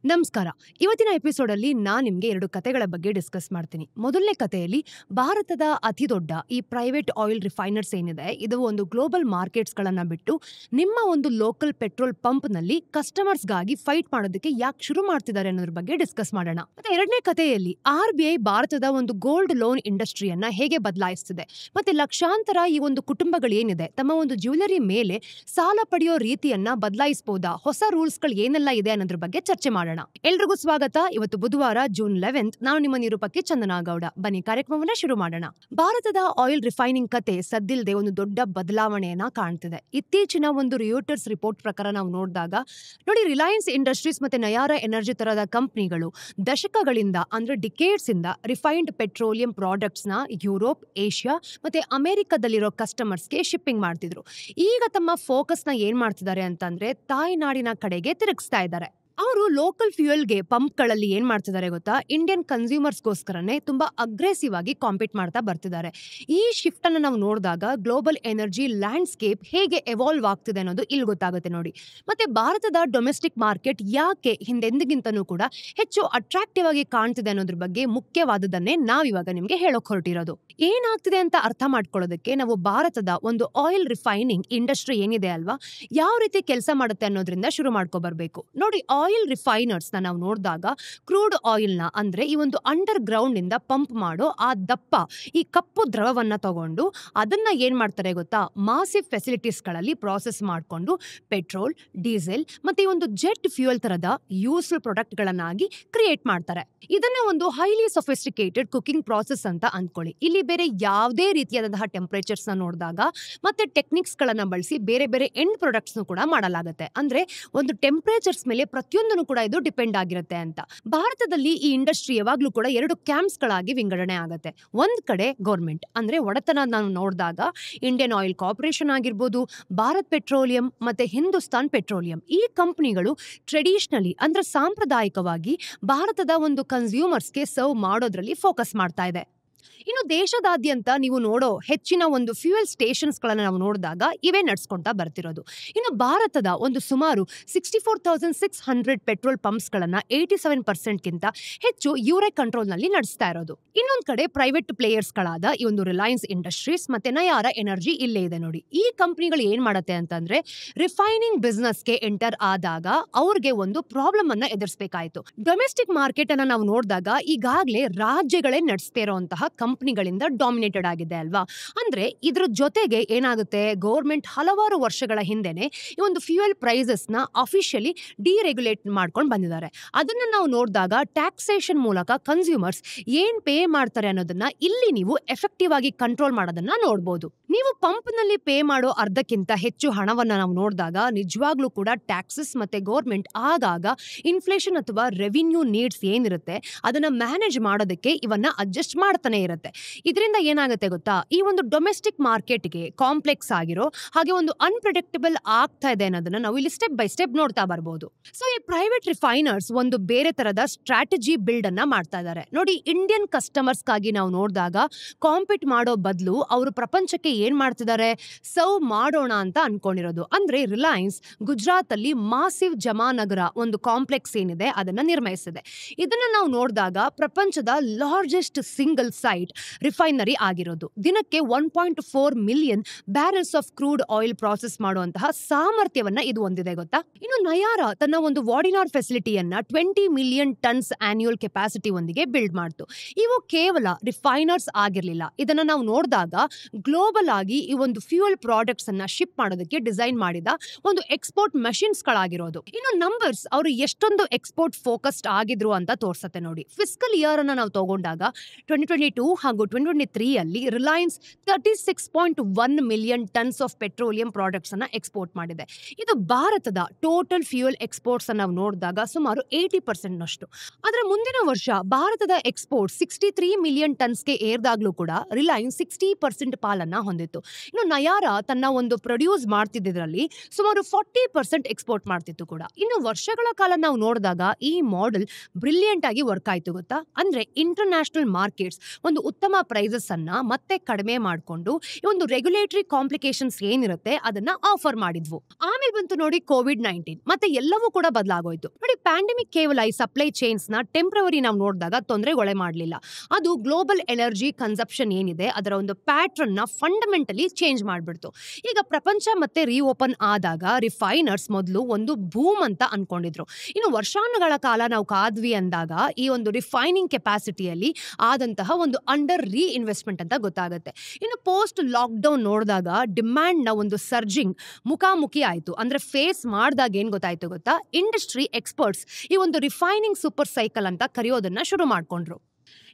ನಮಸ್ಕಾರ. ಇವತ್ತಿನ ಎಪಿಸೋಡ್ ಅಲ್ಲಿ ನಾನು ನಿಮಗೆ 2 ಕತೆಗಳ ಬಗ್ಗೆ ಡಿಸ್ಕಸ್ ಮಾಡ್ತೀನಿ. ಮೊದಲನೇ ಕತೆಯಲ್ಲಿ ಭಾರತದ ಅತಿದೊಡ್ಡ ಈ ಪ್ರೈವೇಟ್ ಆಯಿಲ್ ರಿಫೈನರ್ಸ್ ಏನಿದೆ, ಇದು ಒಂದು ಗ್ಲೋಬಲ್ ಮಾರ್ಕೆಟ್ಸ್ ಗಳನ್ನ ಬಿಟ್ಟು ನಿಮ್ಮ ಒಂದು ಲೋಕಲ್ ಪೆಟ್ರೋಲ್ ಪಂಪ್ ನಲ್ಲಿ ಕಸ್ಟಮರ್ಸ್ ಗಾಗಿ ಫೈಟ್ ಮಾಡೋದಕ್ಕೆ ಯಾಕೆ ಶುರು ಮಾಡ್ತಿದ್ದಾರೆ ಅನ್ನೋದ್ರ ಬಗ್ಗೆ ಡಿಸ್ಕಸ್ ಮಾಡೋಣ. ಮತ್ತೆ ಎರಡನೇ ಕತೆಯಲ್ಲಿ RBI ಭಾರತದ ಒಂದು ಗೋಲ್ಡ್ ಲೋನ್ ಇಂಡಸ್ಟ್ರಿಯನ್ನ ಹೇಗೆ ಬದಲಾಯಿಸ್ತಿದೆ, ಮತ್ತೆ ಲಕ್ಷಾಂತರ ಈ ಒಂದು ಕುಟುಂಬಗಳು ಏನಿದೆ ತಮ್ಮ ಒಂದು ಜ್ಯುವೆಲರಿ ಮೇಲೆ ಸಾಲ ಪಡೆಯೋ ರೀತಿಯನ್ನ ಬದಲಾಯಿಸಬಹುದಾ, ಹೊಸ ರೂಲ್ಸ್ ಗಳು ಏನೆಲ್ಲ ಇದೆ ಅನ್ನೋದ್ರ ಬಗ್ಗೆ ಚರ್ಚೆ ಮಾಡೋಣ. ಎಲ್ರಿಗೂ ಸ್ವಾಗತ. ಇವತ್ತು ಬುಧವಾರ ಜೂನ್ 11. ನಾನು ನಿಮ್ಮ ನಿರೂಪಕಿ ಚಂದನಾ ಗೌಡ. ಬನ್ನಿ ಕಾರ್ಯಕ್ರಮವನ್ನ ಶುರು ಮಾಡೋಣ. ಭಾರತದ ಆಯಿಲ್ ರಿಫೈನಿಂಗ್ ಕತೆ ಸದ್ದಿಲ್ಲದೆ ಒಂದು ದೊಡ್ಡ ಬದಲಾವಣೆಯನ್ನ ಕಾಣ್ತಿದೆ. ಇತ್ತೀಚಿನ ಒಂದು ರಿಯೋಟರ್ಸ್ ರಿಪೋರ್ಟ್ ಪ್ರಕಾರ ನಾವು ನೋಡಿದಾಗ ನೋಡಿ, ರಿಲಯನ್ಸ್ ಇಂಡಸ್ಟ್ರೀಸ್ ಮತ್ತೆ ನಯಾರ ಎನರ್ಜಿ ತರದ ಕಂಪನಿಗಳು ದಶಕಗಳಿಂದ ಅಂದ್ರೆ ಡಿಕೇಡ್ಸ್ ಇಂದ ರಿಫೈನ್ಡ್ ಪೆಟ್ರೋಲಿಯಂ ಪ್ರಾಡಕ್ಟ್ಸ್ ನ ಯುರೋಪ್, ಏಷ್ಯಾ ಮತ್ತೆ ಅಮೆರಿಕದಲ್ಲಿರೋ ಕಸ್ಟಮರ್ಸ್ಗೆ ಶಿಪ್ಪಿಂಗ್ ಮಾಡ್ತಿದ್ರು. ಈಗ ತಮ್ಮ ಫೋಕಸ್ ನ ಏನ್ ಮಾಡ್ತಿದ್ದಾರೆ ಅಂತಂದ್ರೆ ತಾಯ್ನಾಡಿನ ಕಡೆಗೆ ತಿರುಗಿಸ್ತಾ ಇದ್ದಾರೆ. ಅವರು ಲೋಕಲ್ ಫ್ಯೂಯಲ್ಗೆ ಪಂಪ್ಗಳಲ್ಲಿ ಏನ್ ಮಾಡ್ತಿದ್ದಾರೆ ಗೊತ್ತಾ, ಇಂಡಿಯನ್ ಕನ್ಸ್ಯೂಮರ್ಸ್ಗೋಸ್ಕರನೇ ತುಂಬಾ ಅಗ್ರೆಸಿವ್ ಆಗಿ ಕಾಂಪೀಟ್ ಮಾಡ್ತಾ ಬರ್ತಿದ್ದಾರೆ. ಈ ಶಿಫ್ಟ್ ಅನ್ನ ನಾವು ನೋಡಿದಾಗ ಗ್ಲೋಬಲ್ ಎನರ್ಜಿ ಲ್ಯಾಂಡ್ಸ್ಕೇಪ್ ಹೇಗೆ ಎವಾಲ್ವ್ ಆಗ್ತಿದೆ ಅನ್ನೋದು ಇಲ್ಲಿ ಗೊತ್ತಾಗುತ್ತೆ ನೋಡಿ. ಮತ್ತೆ ಭಾರತದ ಡೊಮೆಸ್ಟಿಕ್ ಮಾರ್ಕೆಟ್ ಯಾಕೆ ಹಿಂದೆಂದಿಗಿಂತನೂ ಕೂಡ ಹೆಚ್ಚು ಅಟ್ರಾಕ್ಟಿವ್ ಆಗಿ ಕಾಣ್ತಿದೆ ಅನ್ನೋದ್ರ ಬಗ್ಗೆ ಮುಖ್ಯವಾದದನ್ನೇ ನಾವಿವಾಗ ನಿಮ್ಗೆ ಹೇಳೋಕ್ ಹೊರಟಿರೋದು. ಏನಾಗ್ತಿದೆ ಅಂತ ಅರ್ಥ ಮಾಡ್ಕೊಳ್ಳೋದಕ್ಕೆ ನಾವು ಭಾರತದ ಒಂದು ಆಯಿಲ್ ರಿಫೈನಿಂಗ್ ಇಂಡಸ್ಟ್ರಿ ಏನಿದೆ ಅಲ್ವಾ, ಯಾವ ರೀತಿ ಕೆಲಸ ಮಾಡುತ್ತೆ ಅನ್ನೋದ್ರಿಂದ ಶುರು ಮಾಡ್ಕೊ ಬರ್ಬೇಕು ನೋಡಿ. ಆಯಿಲ್ ರಿಫೈನರ್ಸ್ ನಾವು ನೋಡಿದಾಗ ಕ್ರೂಡ್ ಆಯಿಲ್ ನ ಅಂದ್ರೆ ಈ ಒಂದು ಅಂಡರ್ ಗ್ರೌಂಡ್ ಇಂದ ಪಂಪ್ ಮಾಡೋ ಆ ದಪ್ಪ ಈ ಕಪ್ಪು ದ್ರವವನ್ನ ತಗೊಂಡು ಅದನ್ನ ಏನ್ ಮಾಡ್ತಾರೆ ಗೊತ್ತಾ, ಮಾಸಿವ್ ಫೆಸಿಲಿಟೀಸ್ ಗಳಲ್ಲಿ ಪ್ರಾಸೆಸ್ ಮಾಡ್ಕೊಂಡು ಪೆಟ್ರೋಲ್, ಡೀಸೆಲ್ ಮತ್ತೆ ಈ ಒಂದು ಜೆಟ್ ಫ್ಯೂಯಲ್ ತರದ ಯೂಸ್ಫುಲ್ ಪ್ರಾಡಕ್ಟ್ ಗಳನ್ನಾಗಿ ಕ್ರಿಯೇಟ್ ಮಾಡ್ತಾರೆ. ಇದನ್ನ ಒಂದು ಹೈಲಿ ಸೊಫಿಸ್ಟಿಕೇಟೆಡ್ ಕುಕಿಂಗ್ ಪ್ರಾಸೆಸ್ ಅಂತ ಅಂದ್ಕೊಳ್ಳಿ. ಇಲ್ಲಿ ಬೇರೆ ಯಾವುದೇ ರೀತಿಯಾದಂತಹ ಟೆಂಪರೇಚರ್ಸ್ ನ ನೋಡಿದಾಗ ಮತ್ತೆ ಟೆಕ್ನಿಕ್ಸ್ ಗಳನ್ನ ಬಳಸಿ ಬೇರೆ ಬೇರೆ ಎಂಡ್ ಪ್ರಾಡಕ್ಟ್ಸ್ ಕೂಡ ಮಾಡಲಾಗುತ್ತೆ. ಅಂದ್ರೆ ಒಂದು ಟೆಂಪರೇಚರ್ಸ್ ಮೇಲೆ ಪ್ರತಿಯೊಂದನ್ನು ಕೂಡ ಇದು ಡಿಪೆಂಡ್ ಆಗಿರುತ್ತೆ ಅಂತ. ಭಾರತದಲ್ಲಿ ಈ ಇಂಡಸ್ಟ್ರಿ ಯಾವಾಗ್ಲೂ ಕೂಡ 2 ಕ್ಯಾಂಪ್ಸ್ ಗಳಾಗಿ ವಿಂಗಡಣೆ ಆಗುತ್ತೆ. ಒಂದ್ ಕಡೆ ಗೌರ್ಮೆಂಟ್ ಅಂದ್ರೆ ಒಡೆತನ ನಾವು ನೋಡಿದಾಗ ಇಂಡಿಯನ್ ಆಯಿಲ್ ಕಾರ್ಪೊರೇಷನ್ ಆಗಿರ್ಬೋದು, ಭಾರತ್ ಪೆಟ್ರೋಲಿಯಂ ಮತ್ತೆ ಹಿಂದೂಸ್ತಾನ್ ಪೆಟ್ರೋಲಿಯಂ, ಈ ಕಂಪನಿಗಳು ಟ್ರೆಡಿಷನಲಿ ಅಂದ್ರೆ ಸಾಂಪ್ರದಾಯಿಕವಾಗಿ ಭಾರತದ ಒಂದು ಕನ್ಸ್ಯೂಮರ್ಸ್ಗೆ ಸರ್ವ್ ಮಾಡೋದ್ರಲ್ಲಿ ಫೋಕಸ್ ಮಾಡ್ತಾ ಇದೆ. ಇನ್ನು ದೇಶದಾದ್ಯಂತ ನೀವು ನೋಡೋ ಹೆಚ್ಚಿನ ಒಂದು ಫ್ಯೂಯಲ್ ಸ್ಟೇಷನ್ಸ್ ಗಳನ್ನ ನಾವು ನೋಡಿದಾಗ ಇವೇ ನಡ್ಸ್ಕೊಂತಾ ಬರ್ತಿರೋದು. ಇನ್ನು ಭಾರತದ ಒಂದು ಸುಮಾರು 64,600 ಪೆಟ್ರೋಲ್ ಪಂಪ್ಸ್ ಗಳನ್ನ 87% ಗಿಂತ ಹೆಚ್ಚು ಇವರೇ ಕಂಟ್ರೋಲ್ ನಲ್ಲಿ ನಡೆಸ್ತಾ ಇರೋದು. ಇನ್ನೊಂದ್ ಕಡೆ ಪ್ರೈವೇಟ್ ಪ್ಲೇಯರ್ಸ್ ಗಳಾದ ಈ ಒಂದು ರಿಲಯನ್ಸ್ ಇಂಡಸ್ಟ್ರೀಸ್ ಮತ್ತೆ ನಯಾರ ಎನರ್ಜಿ ಇಲ್ಲೇ ಇದೆ ನೋಡಿ. ಈ ಕಂಪನಿಗಳು ಏನ್ ಮಾಡುತ್ತೆ ಅಂತಂದ್ರೆ ರಿಫೈನಿಂಗ್ ಬಿಸ್ನೆಸ್ ಗೆ ಎಂಟರ್ ಆದಾಗ ಅವ್ರಿಗೆ ಒಂದು ಪ್ರಾಬ್ಲಮ್ ಅನ್ನ ಎದುರಿಸಬೇಕಾಯ್ತು. ಡೊಮೆಸ್ಟಿಕ್ ಮಾರ್ಕೆಟ್ ಅನ್ನ ನಾವು ನೋಡಿದಾಗ ಈಗಾಗಲೇ ರಾಜ್ಯಗಳೇ ನಡೆಸ್ತಾ ಇರುವಂತಹ ಕಂಪನಿಗಳಿಂದ ಡಾಮಿನೇಟೆಡ್ ಆಗಿದೆ ಅಲ್ವಾ. ಅಂದ್ರೆ ಇದ್ರ ಜೊತೆಗೆ ಏನಾಗುತ್ತೆ, ಗೌರ್ಮೆಂಟ್ ಹಲವಾರು ವರ್ಷಗಳ ಹಿಂದೆನೆ ಈ ಒಂದು ಫ್ಯೂಯಲ್ ಪ್ರೈಸಸ್ ನ ಅಫಿಷಿಯಲಿ ಡಿರೆಗ್ಯುಲೇಟ್ ಮಾಡ್ಕೊಂಡು ಬಂದಿದ್ದಾರೆ. ಅದನ್ನ ನಾವು ನೋಡಿದಾಗ ಟ್ಯಾಕ್ಸೇಷನ್ ಮೂಲಕ ಕನ್ಸ್ಯೂಮರ್ಸ್ ಏನ್ ಪೇ ಮಾಡ್ತಾರೆ ಅನ್ನೋದನ್ನ ಇಲ್ಲಿ ನೀವು ಎಫೆಕ್ಟಿವ್ ಆಗಿ ಕಂಟ್ರೋಲ್ ಮಾಡೋದನ್ನ ನೋಡಬಹುದು. ನೀವು ಪಂಪ್ ನಲ್ಲಿ ಪೇ ಮಾಡೋ ಅರ್ಧಕ್ಕಿಂತ ಹೆಚ್ಚು ಹಣವನ್ನ ನಾವು ನೋಡಿದಾಗ ನಿಜವಾಗ್ಲೂ ಕೂಡ ಟ್ಯಾಕ್ಸಸ್ ಮತ್ತೆ ಗೌರ್ಮೆಂಟ್ ಆಗಾಗ ಇನ್ಫ್ಲೇಷನ್ ಅಥವಾ ರೆವಿನ್ಯೂ ನೀಡ್ಸ್ ಏನಿರುತ್ತೆ ಅದನ್ನ ಮ್ಯಾನೇಜ್ ಮಾಡೋದಕ್ಕೆ ಇವನ್ನ ಅಡ್ಜಸ್ಟ್ ಮಾಡ್ತಾನೆ ಇರುತ್ತೆ. ಇದರಿಂದ ಏನಾಗುತ್ತೆ ಗೊತ್ತಾ, ಈ ಒಂದು ಡೊಮೆಸ್ಟಿಕ್ ಮಾರ್ಕೆಟ್ಗೆ ಕಾಂಪ್ಲೆಕ್ಸ್ ಆಗಿರೋ ಹಾಗೆ ಒಂದು ಅನ್ಪ್ರೆಡಿಕ್ಟಬಲ್ ಆಗ್ತಾ ಇದೆ ಅನ್ನೋದನ್ನ ನಾವು ಇಲ್ಲಿ ಸ್ಟೆಪ್ ಬೈ ಸ್ಟೆಪ್ ನೋಡ್ತಾ ಬರ್ಬೋದು. ಸೊ ಈ ಪ್ರೈವೇಟ್ ರಿಫೈನರ್ಸ್ ಒಂದು ಬೇರೆ ತರದ ಸ್ಟ್ರಾಟಜಿ ಬಿಲ್ಡ್ ಅನ್ನ ಮಾಡ್ತಾ ಇದ್ದಾರೆ ನೋಡಿ. ಇಂಡಿಯನ್ ಕಸ್ಟಮರ್ಸ್ ಗಾಗಿ ನಾವು ನೋಡಿದಾಗ ಕಾಂಪೀಟ್ ಮಾಡೋ ಬದಲು ಅವರು ಪ್ರಪಂಚಕ್ಕೆ ಏನ್ ಮಾಡ್ತಿದ್ದಾರೆ, ಸರ್ವ್ ಮಾಡೋಣ ಅಂತ ಅನ್ಕೊಂಡಿರೋದು. ಅಂದ್ರೆ ರಿಲಯನ್ಸ್ ಗುಜರಾತ್ ಅಲ್ಲಿ ಮಾಸಿವ್ ಜಮಾನಗರ ಒಂದು ಕಾಂಪ್ಲೆಕ್ಸ್ ಏನಿದೆ ಅದನ್ನ ನಿರ್ಮಿಸಿದೆ. ಇದನ್ನ ನಾವು ನೋಡಿದಾಗ ಪ್ರಪಂಚದ ಲಾರ್ಜೆಸ್ಟ್ ಸಿಂಗಲ್ ಸೈಟ್ ರಿಫೈನರಿ ಆಗಿರೋದು. ದಿನಕ್ಕೆ 1.4 million barrels of crude oil process ಮಾಡುವಂತಹ ಸಾಮರ್ಥ್ಯವನ್ನ ಇದು ಹೊಂದಿದೆ ಗೊತ್ತಾ. ಇನ್ನು ನಯಾರ ತನ್ನ ಒಂದು ವಾಡಿನಾರ್ ಫೆಸಿಲಿಟಿಯನ್ನ 20 ಮಿಲಿಯನ್ ಟನ್ಸ್ ಆನ್ಯುಯಲ್ ಕೆಪಾಸಿಟಿ ಒಂದಿಗೆ ಬಿಲ್ಡ್ ಮಾಡ್ತು. ಇವು ಕೇವಲ ರಿಫೈನರ್ಸ್ ಆಗಿರ್ಲಿಲ್ಲ. ಇದನ್ನ ನಾವು ನೋಡಿದಾಗ ಗ್ಲೋಬಲ್ ಆಗಿ ಈ ಒಂದು ಫ್ಯೂಯಲ್ ಪ್ರಾಡಕ್ಟ್ಸ್ ಅನ್ನ ಶಿಪ್ ಮಾಡೋದಕ್ಕೆ ಡಿಸೈನ್ ಮಾಡಿದ ಒಂದು ಎಕ್ಸ್ಪೋರ್ಟ್ ಮಷಿನ್ಸ್ ಗಳಾಗಿರೋದು. ಇನ್ನು ನಂಬರ್ಸ್ ಅವರು ಎಷ್ಟೊಂದು ಎಕ್ಸ್ಪೋರ್ಟ್ ಫೋಕಸ್ಡ್ ಆಗಿದ್ರು ಅಂತ ತೋರ್ಸತ್ತೆ ನೋಡಿ. ಫಿಸ್ಕಲ್ ಇಯರ್ ಅನ್ನ ನಾವು ತಗೊಂಡಾಗ 2022 ಹಾಗೂ 2023 ಅಲ್ಲಿ Reliance 36.1 million tons of petroleum products ಅನ್ನ ಎಕ್ಸ್ಪೋರ್ಟ್ ಮಾಡಿದೆ. ಇದು ಭಾರತದ ಟೋಟಲ್ ಫ್ಯೂಯಲ್ ಎಕ್ಸ್ಪೋರ್ಟ್ಸ್ ಅನ್ನ ನಾವು ನೋಡಿದಾಗ ಸುಮಾರು 80% ನಷ್ಟು. ಅದರ ಮುಂದಿನ ವರ್ಷ ಭಾರತದ ಎಕ್ಸ್ಪೋರ್ಟ್ 63 ಮಿಲಿಯನ್ ಟನ್ಸ್ಗೆ ಏರ್ದಾಗ್ಲೂ ಕೂಡ ರಿಲಯನ್ಸ್ 60% ಪಾಲನ್ನ ಹೊಂದಿತ್ತು. ಇನ್ನು ನಯಾರ ತನ್ನ ಒಂದು ಪ್ರೊಡ್ಯೂಸ್ ಮಾಡ್ತಿದ್ರಲ್ಲಿ ಸುಮಾರು 40% ಎಕ್ಸ್ಪೋರ್ಟ್ ಮಾಡ್ತಿತ್ತು ಕೂಡ. ಇನ್ನು ವರ್ಷಗಳ ಕಾಲ ನಾವು ನೋಡಿದಾಗ ಈ ಮಾಡೆಲ್ ಬ್ರಿಲಿಯಂಟ್ ಆಗಿ ವರ್ಕ್ ಆಯ್ತು ಗೊತ್ತಾ. ಅಂದ್ರೆ ಇಂಟರ್ನ್ಯಾಷನಲ್ ಮಾರ್ಕೆಟ್ಸ್ ಒಂದು ಉತ್ತಮ ಪ್ರೈಸಸ್ ಅನ್ನ ಮತ್ತೆ ಕಡಿಮೆ ಮಾಡಿಕೊಂಡು ಈ ಒಂದು ರೆಗ್ಯುಲೇಟರಿ ಕಾಂಪ್ಲಿಕೇಶನ್ಸ್ ಏನಿರುತ್ತೆ ಅದನ್ನ ಆಫರ್ ಮಾಡಿದ್ವು. ಆಮೇಲೆ ಬಂತು ನೋಡಿ ಕೋವಿಡ್-19 ಮತ್ತೆ ಎಲ್ಲವೂ ಕೂಡ ಬದಲಾಗೋಯ್ತು. ನೋಡಿ ಪ್ಯಾಂಡಮಿಕ್ ಕೇವಲ ಈ ಸಪ್ಲೈ ಚೈನ್ಸ್ ನ ಟೆಂಪ್ರವರಿ ನಾವು ನೋಡಿದಾಗ ತೊಂದರೆಗೊಳೆ ಮಾಡಲಿಲ್ಲ. ಅದು ಗ್ಲೋಬಲ್ ಎನರ್ಜಿ ಕನ್ಸಪ್ಷನ್ ಏನಿದೆ ಅದರ ಒಂದು ಪ್ಯಾಟ್ರನ್ ನ ಫಂಡಮೆಂಟಲಿ ಚೇಂಜ್ ಮಾಡ್ಬಿಡ್ತು. ಈಗ ಪ್ರಪಂಚ ಮತ್ತೆ ರೀಓಪನ್ ಆದಾಗ ರಿಫೈನರ್ಸ್ ಮೊದಲು ಒಂದು ಬೂಮ್ ಅಂತ ಅನ್ಕೊಂಡಿದ್ರು. ಇನ್ನು ವರ್ಷಾನುಗಳ ಕಾಲ ನಾವು ಕಾದ್ವಿ ಅಂದಾಗ ಈ ಒಂದು ರಿಫೈನಿಂಗ್ ಕೆಪಾಸಿಟಿಯಲ್ಲಿ ಆದಂತಹ ಒಂದು ಅಂಡರ್ ರೀ ಇನ್ವೆಸ್ಟ್ಮೆಂಟ್ ಅಂತ ಗೊತ್ತಾಗುತ್ತೆ. ಇನ್ನು ಪೋಸ್ಟ್ ಲಾಕ್ಡೌನ್ ನೋಡಿದಾಗ ಡಿಮ್ಯಾಂಡ್ ನ ಒಂದು ಸರ್ಜಿಂಗ್ ಮುಖಾಮುಖಿ ಆಯ್ತು. ಅಂದ್ರೆ ಫೇಸ್ ಮಾಡಿದಾಗ ಏನ್ ಗೊತ್ತಾಯ್ತು ಗೊತ್ತಾ, ಇಂಡಸ್ಟ್ರಿ ಎಕ್ಸ್ಪರ್ಟ್ಸ್ ಈ ಒಂದು ರಿಫೈನಿಂಗ್ ಸೂಪರ್ ಸೈಕಲ್ ಅಂತ ಕರೆಯೋದನ್ನ ಶುರು ಮಾಡ್ಕೊಂಡ್ರು.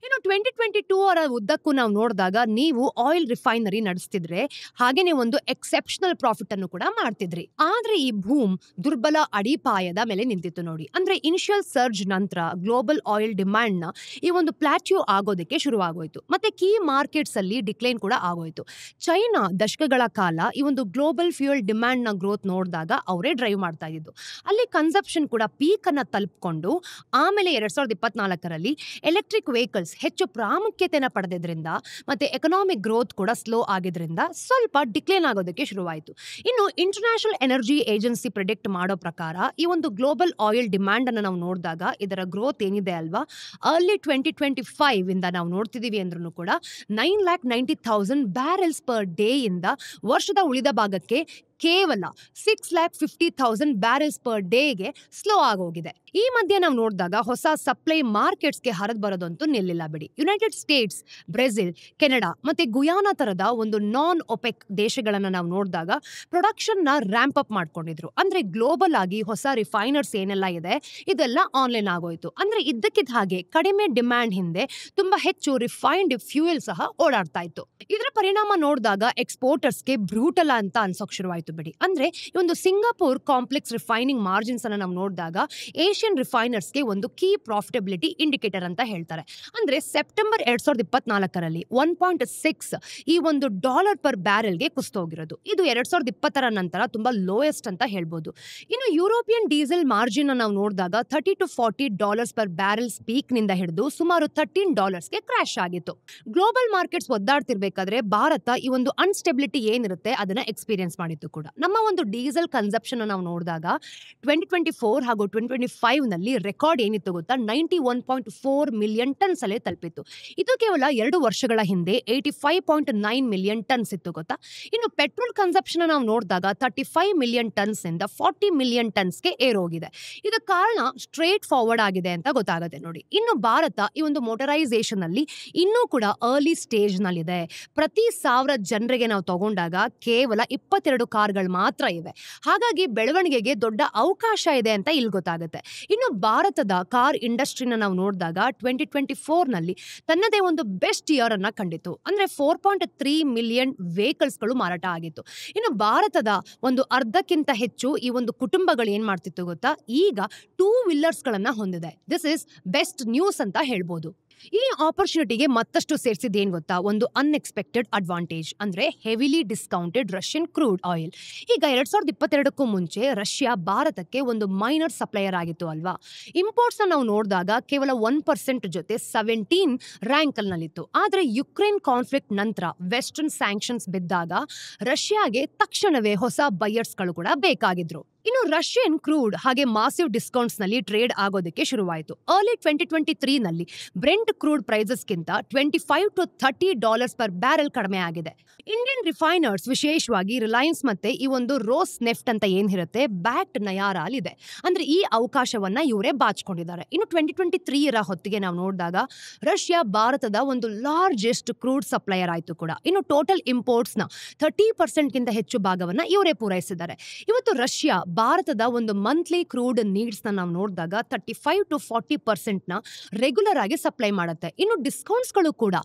ಇನ್ನು 2022 ಉದ್ದಕ್ಕೂ ನಾವು ನೋಡಿದಾಗ ನೀವು ಆಯಿಲ್ ರಿಫೈನರಿ ನಡೆಸ್ತಿದ್ರೆ ಹಾಗೇನೆ ಒಂದು ಎಕ್ಸೆಪ್ಷನಲ್ ಪ್ರಾಫಿಟ್ ಅನ್ನು ಕೂಡ ಮಾಡ್ತಿದ್ರಿ. ಆದ್ರೆ ಈ ಭೂಮ್ ದುರ್ಬಲ ಅಡಿಪಾಯದ ಮೇಲೆ ನಿಂತಿತ್ತು ನೋಡಿ. ಅಂದ್ರೆ ಇನಿಷಿಯಲ್ ಸರ್ಜ್ ನಂತರ ಗ್ಲೋಬಲ್ ಆಯಿಲ್ ಡಿಮ್ಯಾಂಡ್ ನ ಈ ಒಂದು ಪ್ಲಾಟ್ಯೂ ಆಗೋದಕ್ಕೆ ಶುರುವಾಗೋಯ್ತು. ಮತ್ತೆ ಕೀ ಮಾರ್ಕೆಟ್ಸ್ ಅಲ್ಲಿ ಡಿಕ್ಲೈನ್ ಕೂಡ ಆಗೋಯ್ತು. ಚೈನಾ ದಶಕಗಳ ಕಾಲ ಈ ಒಂದು ಗ್ಲೋಬಲ್ ಫ್ಯೂಯಲ್ ಡಿಮ್ಯಾಂಡ್ ನ ಗ್ರೋತ್ ನೋಡಿದಾಗ ಅವರೇ ಡ್ರೈವ್ ಮಾಡ್ತಾ ಇದ್ದು. ಅಲ್ಲಿ ಕನ್ಸಪ್ಷನ್ ಕೂಡ ಪೀಕ್ ಅನ್ನ ತಲುಪಿಕೊಂಡು ಆಮೇಲೆ 2024ರಲ್ಲಿ ಎಲೆಕ್ಟ್ರಿಕ್ ವೆಹಿಕಲ್ಸ್ ಹೆಚ್ಚು ಪ್ರಾಮುಖ್ಯತೆನ ಪಡೆದಿದ್ರಿಂದ ಮತ್ತೆ ಎಕನಾಮಿಕ್ ಗ್ರೋತ್ ಕೂಡ ಸ್ಲೋ ಆಗಿದ್ರಿಂದ ಸ್ವಲ್ಪ ಡಿಕ್ಲೈನ್ ಆಗೋದಕ್ಕೆ ಶುರುವಾಯಿತು. ಇನ್ನು ಇಂಟರ್ನ್ಯಾಷನಲ್ ಎನರ್ಜಿ ಏಜೆನ್ಸಿ ಪ್ರಿಡಿಕ್ಟ್ ಮಾಡೋ ಪ್ರಕಾರ ಈ ಒಂದು ಗ್ಲೋಬಲ್ ಆಯಿಲ್ ಡಿಮ್ಯಾಂಡ್ ಅನ್ನು ನಾವು ನೋಡಿದಾಗ ಇದರ ಗ್ರೋತ್ ಏನಿದೆ ಅಲ್ವಾ, ಅರ್ಲಿ 2025 ಇಂದ ನಾವು ನೋಡ್ತಿದೀವಿ ಅಂದ್ರೂ ಕೂಡ 9,90,000 ಬ್ಯಾರೆಲ್ಸ್ ಪರ್ ಡೇ ಇಂದ ವರ್ಷದ ಉಳಿದ ಭಾಗಕ್ಕೆ ಕೇವಲ 6,50,000 ಬ್ಯಾರೆಲ್ಸ್ ಪರ್ ಡೇಗೆ ಸ್ಲೋ ಆಗೋಗಿದೆ. ಈ ಮಧ್ಯೆ ನಾವು ನೋಡಿದಾಗ ಹೊಸ ಸಪ್ಲೈ ಮಾರ್ಕೆಟ್ಸ್ಗೆ ಹರಿದು ಬರೋದಂತೂ ನಿಲ್ಲಿಲ್ಲ ಬಿಡಿ. ಯುನೈಟೆಡ್ ಸ್ಟೇಟ್ಸ್, ಬ್ರೆಜಿಲ್, ಕೆನಡಾ ಮತ್ತೆ ಗುಯಾನಾ ತರದ ಒಂದು ನಾನ್ ಒಪೆಕ್ ದೇಶಗಳನ್ನ ನಾವು ನೋಡಿದಾಗ ಪ್ರೊಡಕ್ಷನ್ ನ ರ್ಯಾಂಪ್ ಅಪ್ ಮಾಡ್ಕೊಂಡಿದ್ರು. ಅಂದ್ರೆ ಗ್ಲೋಬಲ್ ಆಗಿ ಹೊಸ ರಿಫೈನರ್ಸ್ ಏನೆಲ್ಲ ಇದೆ ಇದೆಲ್ಲ ಆನ್ಲೈನ್ ಆಗೋಯ್ತು. ಅಂದ್ರೆ ಇದ್ದಕ್ಕಿದ್ದ ಹಾಗೆ ಕಡಿಮೆ ಡಿಮ್ಯಾಂಡ್ ಹಿಂದೆ ತುಂಬಾ ಹೆಚ್ಚು ರಿಫೈನ್ಡ್ ಫ್ಯೂಯಲ್ ಸಹ ಓಡಾಡ್ತಾ ಇತ್ತು. ಇದರ ಪರಿಣಾಮ ನೋಡಿದಾಗ ಎಕ್ಸ್ಪೋರ್ಟರ್ಸ್ಗೆ ಬ್ರೂಟಲ್ ಅಂತ ಅನ್ಸೋಕ್ ಶುರುವಾಯ್ತು ಬಿಡಿ. ಅಂದ್ರೆ ಈ ಒಂದು ಸಿಂಗಾಪುರ್ ಕಾಂಪ್ಲೆಕ್ಸ್ ರಿಫೈನಿಂಗ್ ಮಾರ್ಜಿನ್ಸ್ ಅನ್ನ ನಾವು ನೋಡಿದಾಗ ಏಷ್ಯನ್ ರಿಫೈನರ್ಸ್ಗೆ ಒಂದು ಕೀ ಪ್ರಾಫಿಟಬಿಲಿಟಿ ಇಂಡಿಕೇಟರ್ ಅಂತ ಹೇಳ್ತಾರೆ. ಅಂದ್ರೆ ಸೆಪ್ಟೆಂಬರ್ 2024ರಲ್ಲಿ 1.6 ಈ ಒಂದು ಡಾಲರ್ ಪರ್ ಬ್ಯಾರೆಲ್ಗೆ ಕುಸಿತೋಗಿರೋದು. ಇದು 2020 ನಂತರ ತುಂಬಾ ಲೋಯೆಸ್ಟ್ ಅಂತ ಹೇಳ್ಬೋದು. ಇನ್ನು ಯುರೋಪಿಯನ್ ಡೀಸೆಲ್ ಮಾರ್ಜಿನ್ ನಾವು ನೋಡಿದಾಗ $30 to $40 ಪರ್ ಬ್ಯಾರೆಲ್ಸ್ ಪೀಕ್ ನಿಂದ ಹಿಡಿದು ಸುಮಾರು $13ಗೆ ಕ್ರಾಶ್ ಆಗಿತ್ತು. ಗ್ಲೋಬಲ್ ಮಾರ್ಕೆಟ್ಸ್ ಒದ್ದಾಡ್ತಿರ್ಬೇಕಾದ್ರೆ ಭಾರತ ಈ ಒಂದು ಅನ್ಸ್ಟೆಬಿಲಿಟಿ ಏನಿರುತ್ತೆ ಅದನ್ನ ಎಕ್ಸ್ಪೀರಿಯನ್ಸ್ ಮಾಡಿತ್ತು ಕೂಡ. ನಮ್ಮ ಒಂದು ಡೀಸೆಲ್ ಕನ್ಸಪ್ಷನ್ ನಾವು ನೋಡಿದಾಗ 2024 ಹಾಗೂ 2025 ನಲ್ಲಿ ರೆಕಾರ್ಡ್ ಏನಿತ್ತು ಗೊತ್ತಾ, 91.4 ಮಿಲಿಯನ್ ಟನ್ಸ್ ಅಲ್ಲೇ ತಲುಪಿತ್ತು. ಇದು ಕೇವಲ 2 ವರ್ಷಗಳ ಹಿಂದೆ 85.9 ಮಿಲಿಯನ್ ಟನ್ಸ್ ಇತ್ತು ಗೊತ್ತಾ. ಇನ್ನು ಪೆಟ್ರೋಲ್ ಕನ್ಸಪ್ಷನ್ ನಾವು ನೋಡಿದಾಗ 35 ಮಿಲಿಯನ್ ಟನ್ಸ್ ಇಂದ 40 ಮಿಲಿಯನ್ ಟನ್ಸ್ಗೆ ಏರೋಗಿದೆ. ಇದಕ್ಕೆ ಕಾರಣ ಸ್ಟ್ರೇಟ್ ಫಾರ್ವರ್ಡ್ ಆಗಿದೆ ಅಂತ ಗೊತ್ತಾಗುತ್ತೆ ನೋಡಿ. ಇನ್ನು ಭಾರತ ಈ ಒಂದು ಮೋಟರೈಸೇಷನ್ ಅಲ್ಲಿ ಇನ್ನೂ ಕೂಡ ಅರ್ಲಿ ಸ್ಟೇಜ್ ನಲ್ಲಿದೆ. ಪ್ರತಿ 1000 ಜನರಿಗೆ ನಾವು ತಗೊಂಡಾಗ ಕೇವಲ 22 ಕಾರ್ಗಳು ಮಾತ್ರ ಇವೆ. ಹಾಗಾಗಿ ಬೆಳವಣಿಗೆಗೆ ದೊಡ್ಡ ಅವಕಾಶ ಇದೆ ಅಂತ ಇಲ್ಲಿ ಗೊತ್ತಾಗುತ್ತೆ. ಇನ್ನು ಭಾರತದ ಕಾರ್ ಇಂಡಸ್ಟ್ರಿನ ನಾವು ನೋಡಿದಾಗ 2024ನಲ್ಲಿ ತನ್ನದೇ ಒಂದು ಬೆಸ್ಟ್ ಇಯರ್ ಅನ್ನ ಕಂಡಿತು. ಅಂದ್ರೆ 4.3 ಮಿಲಿಯನ್ ವೆಹಿಕಲ್ಸ್ಗಳು ಮಾರಾಟ ಆಗಿತ್ತು. ಇನ್ನು ಭಾರತದ ಒಂದು ಅರ್ಧಕ್ಕಿಂತ ಹೆಚ್ಚು ಈ ಒಂದು ಕುಟುಂಬಗಳು ಏನ್ ಮಾಡ್ತಿತ್ತು ಗೊತ್ತಾ, ಈಗ 2 ವೀಲರ್ಸ್ಗಳನ್ನ ಹೊಂದಿದೆ. ದಿಸ್ ಇಸ್ ಬೆಸ್ಟ್ ನ್ಯೂಸ್ ಅಂತ ಹೇಳ್ಬೋದು. ಈ ಆಪರ್ಚುನಿಟಿಗೆ ಮತ್ತಷ್ಟು ಸೇರಿಸಿದ ಏನ್ ಗೊತ್ತಾ, ಒಂದು ಅನ್ಎಕ್ಸ್ಪೆಕ್ಟೆಡ್ ಅಡ್ವಾಂಟೇಜ್. ಅಂದ್ರೆ heavily discounted Russian crude oil. ಈಗ 2022ಕ್ಕೂ ಮುಂಚೆ ರಷ್ಯಾ ಭಾರತಕ್ಕೆ ಒಂದು ಮೈನರ್ ಸಪ್ಲೈಯರ್ ಆಗಿತ್ತು ಅಲ್ವಾ. ಇಂಪೋರ್ಟ್ಸ್ ನಾವು ನೋಡಿದಾಗ ಕೇವಲ 1% ಜೊತೆ 17 ರ್ಯಾಂಕ್ ನಲ್ಲಿತ್ತು. ಆದ್ರೆ ಯುಕ್ರೇನ್ ಕಾನ್ಫ್ಲಿಕ್ಟ್ ನಂತರ ವೆಸ್ಟರ್ನ್ ಸ್ಯಾಂಕ್ಷನ್ಸ್ ಬಿದ್ದಾಗ ರಷ್ಯಾಗೆ ತಕ್ಷಣವೇ ಹೊಸ ಬೈಯರ್ಸ್ಗಳು ಕೂಡ ಬೇಕಾಗಿದ್ರು. ಇನ್ನು ರಷ್ಯನ್ ಕ್ರೂಡ್ ಹಾಗೆ ಮಾಸಿವ್ ಡಿಸ್ಕೌಂಟ್ಸ್ ನಲ್ಲಿ ಟ್ರೇಡ್ ಆಗೋದಕ್ಕೆ ಶುರುವಾಯಿತು. ಅರ್ಲಿ 2023 ನಲ್ಲಿ ಬ್ರೆಂಟ್ ಕ್ರೂಡ್ ಪ್ರೈಸಸ್ಗಿಂತ $25 to $30 ಪರ್ ಬ್ಯಾರೆಲ್ ಕಡಿಮೆ ಆಗಿದೆ. ಇಂಡಿಯನ್ ರಿಫೈನರ್ಸ್ ವಿಶೇಷವಾಗಿ ರಿಲಯನ್ಸ್ ಮತ್ತೆ ಈ ಒಂದು ರೋಸ್ ನೆಫ್ಟ್ ಅಂತ ಏನಿರುತ್ತೆ ಬ್ಯಾಕ್ಡ್ ನಯಾರಾಲ್ ಇದೆ. ಅಂದ್ರೆ ಈ ಅವಕಾಶವನ್ನ ಇವರೇ ಬಾಚಿಕೊಂಡಿದ್ದಾರೆ. ಇನ್ನು 2023 ಹೊತ್ತಿಗೆ ನಾವು ನೋಡಿದಾಗ ರಷ್ಯಾ ಭಾರತದ ಒಂದು ಲಾರ್ಜೆಸ್ಟ್ ಕ್ರೂಡ್ ಸಪ್ಲೈಯರ್ ಆಯ್ತು ಕೂಡ. ಇನ್ನು ಟೋಟಲ್ ಇಂಪೋರ್ಟ್ಸ್ ನ 30% ಹೆಚ್ಚು ಭಾಗವನ್ನ ಇವರೇ ಪೂರೈಸಿದ್ದಾರೆ. ಇವತ್ತು ರಷ್ಯಾ ಭಾರತದ ಒಂದು ಮಂತ್ಲಿ ಕ್ರೂಡ್ ನೀಡ್ಸ್ ನಾವು ನೋಡಿದಾಗ 35 to 40% ರೆಗ್ಯುಲರ್ ಆಗಿ ಸಪ್ಲೈ ಮಾಡುತ್ತೆ. ಇನ್ನು ಡಿಸ್ಕೌಂಟ್ಸ್ಗಳು ಕೂಡ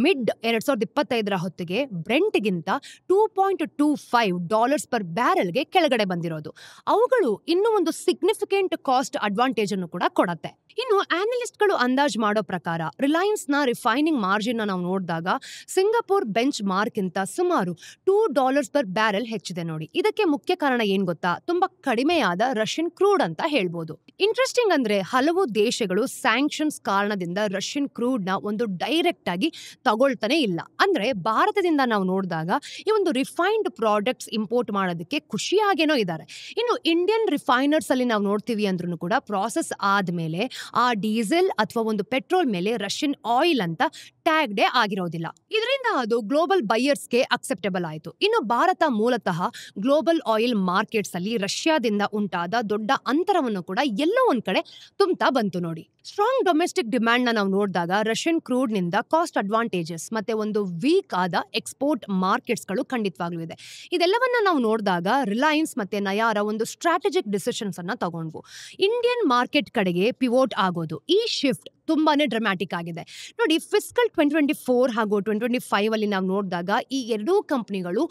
ಮಿಡ್ 2025 ಹೊತ್ತಿಗೆ ಬ್ರೆಂಟ್ಗಿಂತ $2.25 ಪರ್ ಬ್ಯಾರೆಲ್ಗೆ ಕೆಳಗಡೆ ಬಂದಿರೋದು. ಅವುಗಳು ಇನ್ನೂ ಒಂದು ಸಿಗ್ನಿಫಿಕೆಂಟ್ ಕಾಸ್ಟ್ ಅಡ್ವಾಂಟೇಜ್ ಅನ್ನು ಕೂಡ ಕೊಡುತ್ತೆ. ಇನ್ನು ಆನಲಿಸ್ಟ್ಗಳು ಅಂದಾಜ್ ಮಾಡೋ ಪ್ರಕಾರ ರಿಲಯನ್ಸ್ ನ ರಿಫೈನಿಂಗ್ ಮಾರ್ಜಿನ್ ನಾವು ನೋಡಿದಾಗ ಸಿಂಗಾಪುರ್ ಬೆಂಚ್ ಮಾರ್ಕ್ ಇಂತ ಸುಮಾರು $2 ಪರ್ ಬ್ಯಾರೆಲ್ ಹೆಚ್ಚಿದೆ ನೋಡಿ. ಇದಕ್ಕೆ ಮುಖ್ಯ ಕಾರಣ ಏನ್ ಗೊತ್ತಾ, ತುಂಬಾ ಕಡಿಮೆಯಾದ ರಷ್ಯನ್ ಕ್ರೂಡ್ ಅಂತ ಹೇಳ್ಬೋದು. ಇಂಟ್ರೆಸ್ಟಿಂಗ್ ಅಂದ್ರೆ ಹಲವು ದೇಶಗಳು ಸ್ಯಾಂಕ್ಷನ್ಸ್ ಕಾರಣದಿಂದ ರಷ್ಯನ್ ಕ್ರೂಡ್ ನ ಒಂದು ಡೈರೆಕ್ಟ್ ಆಗಿ ತಗೊಳ್ತಾನೆ ಇಲ್ಲ. ಅಂದ್ರೆ ಭಾರತದಿಂದ ನಾವು ನೋಡಿದಾಗ ಈ ಒಂದು ರಿಫೈನ್ಡ್ ಪ್ರಾಡಕ್ಟ್ಸ್ ಇಂಪೋರ್ಟ್ ಮಾಡೋದಕ್ಕೆ ಖುಷಿಯಾಗೇನೋ ಇದ್ದಾರೆ. ಇನ್ನು ಇಂಡಿಯನ್ ರಿಫೈನರ್ಸ್ ಅಲ್ಲಿ ನಾವು ನೋಡ್ತೀವಿ ಅಂದ್ರೂ ಕೂಡ ಪ್ರಾಸೆಸ್ ಆದ್ಮೇಲೆ ಆ ಡೀಸೆಲ್ ಅಥವಾ ಒಂದು ಪೆಟ್ರೋಲ್ ಮೇಲೆ ರಷ್ಯನ್ ಆಯಿಲ್ ಅಂತ ಟ್ಯಾಗ್ಡೇ ಆಗಿರೋದಿಲ್ಲ. ಇದರಿಂದ ಅದು ಗ್ಲೋಬಲ್ ಬೈಯರ್ಸ್ಗೆ ಅಕ್ಸೆಪ್ಟಬಲ್ ಆಯಿತು. ಇನ್ನು ಭಾರತ ಮೂಲತಃ ಗ್ಲೋಬಲ್ ಆಯಿಲ್ ಮಾರ್ಕೆಟ್ಸ್ ಅಲ್ಲಿ ರಷ್ಯಾದಿಂದ ಉಂಟಾದ ದೊಡ್ಡ ಅಂತರವನ್ನು ಕೂಡ ಎಲ್ಲೋ ಒಂದ್ ಕಡೆ ತುಂಬ್ತಾ ಬಂತು ನೋಡಿ. ಸ್ಟ್ರಾಂಗ್ ಡೊಮೆಸ್ಟಿಕ್ ಡಿಮ್ಯಾಂಡ್ ನ ನಾವು ನೋಡಿದಾಗ ರಷ್ಯನ್ ಕ್ರೂಡ್ ನಿಂದ ಕಾಸ್ಟ್ ಅಡ್ವಾಂಟೇಜಸ್ ಮತ್ತೆ ಒಂದು ವೀಕ್ ಆದ ಎಕ್ಸ್ಪೋರ್ಟ್ ಮಾರ್ಕೆಟ್ಸ್ ಗಳು ಖಂಡಿತವಾಗ್ಲೂ ಇದೆ. ಇದೆಲ್ಲವನ್ನ ನಾವು ನೋಡಿದಾಗ ರಿಲಯನ್ಸ್ ಮತ್ತೆ ನಯಾರ ಒಂದು ಸ್ಟ್ರಾಟಜಿಕ್ ಡಿಸಿಷನ್ಸ್ ಅನ್ನ ತಗೊಂಡ್ವು. ಇಂಡಿಯನ್ ಮಾರ್ಕೆಟ್ ಕಡೆಗೆ ಪಿವೋಟ್ ಆಗೋದು. ಈ ಶಿಫ್ಟ್ ತುಂಬಾನೇ ಡ್ರಾಮ್ಯಾಟಿಕ್ ಆಗಿದೆ ನೋಡಿ. ಫಿಸ್ಕಲ್ 2024 ಹಾಗೂ 2025 ಅಲ್ಲಿ ನಾವು ನೋಡಿದಾಗ ಈ ಎರಡೂ ಕಂಪನಿಗಳು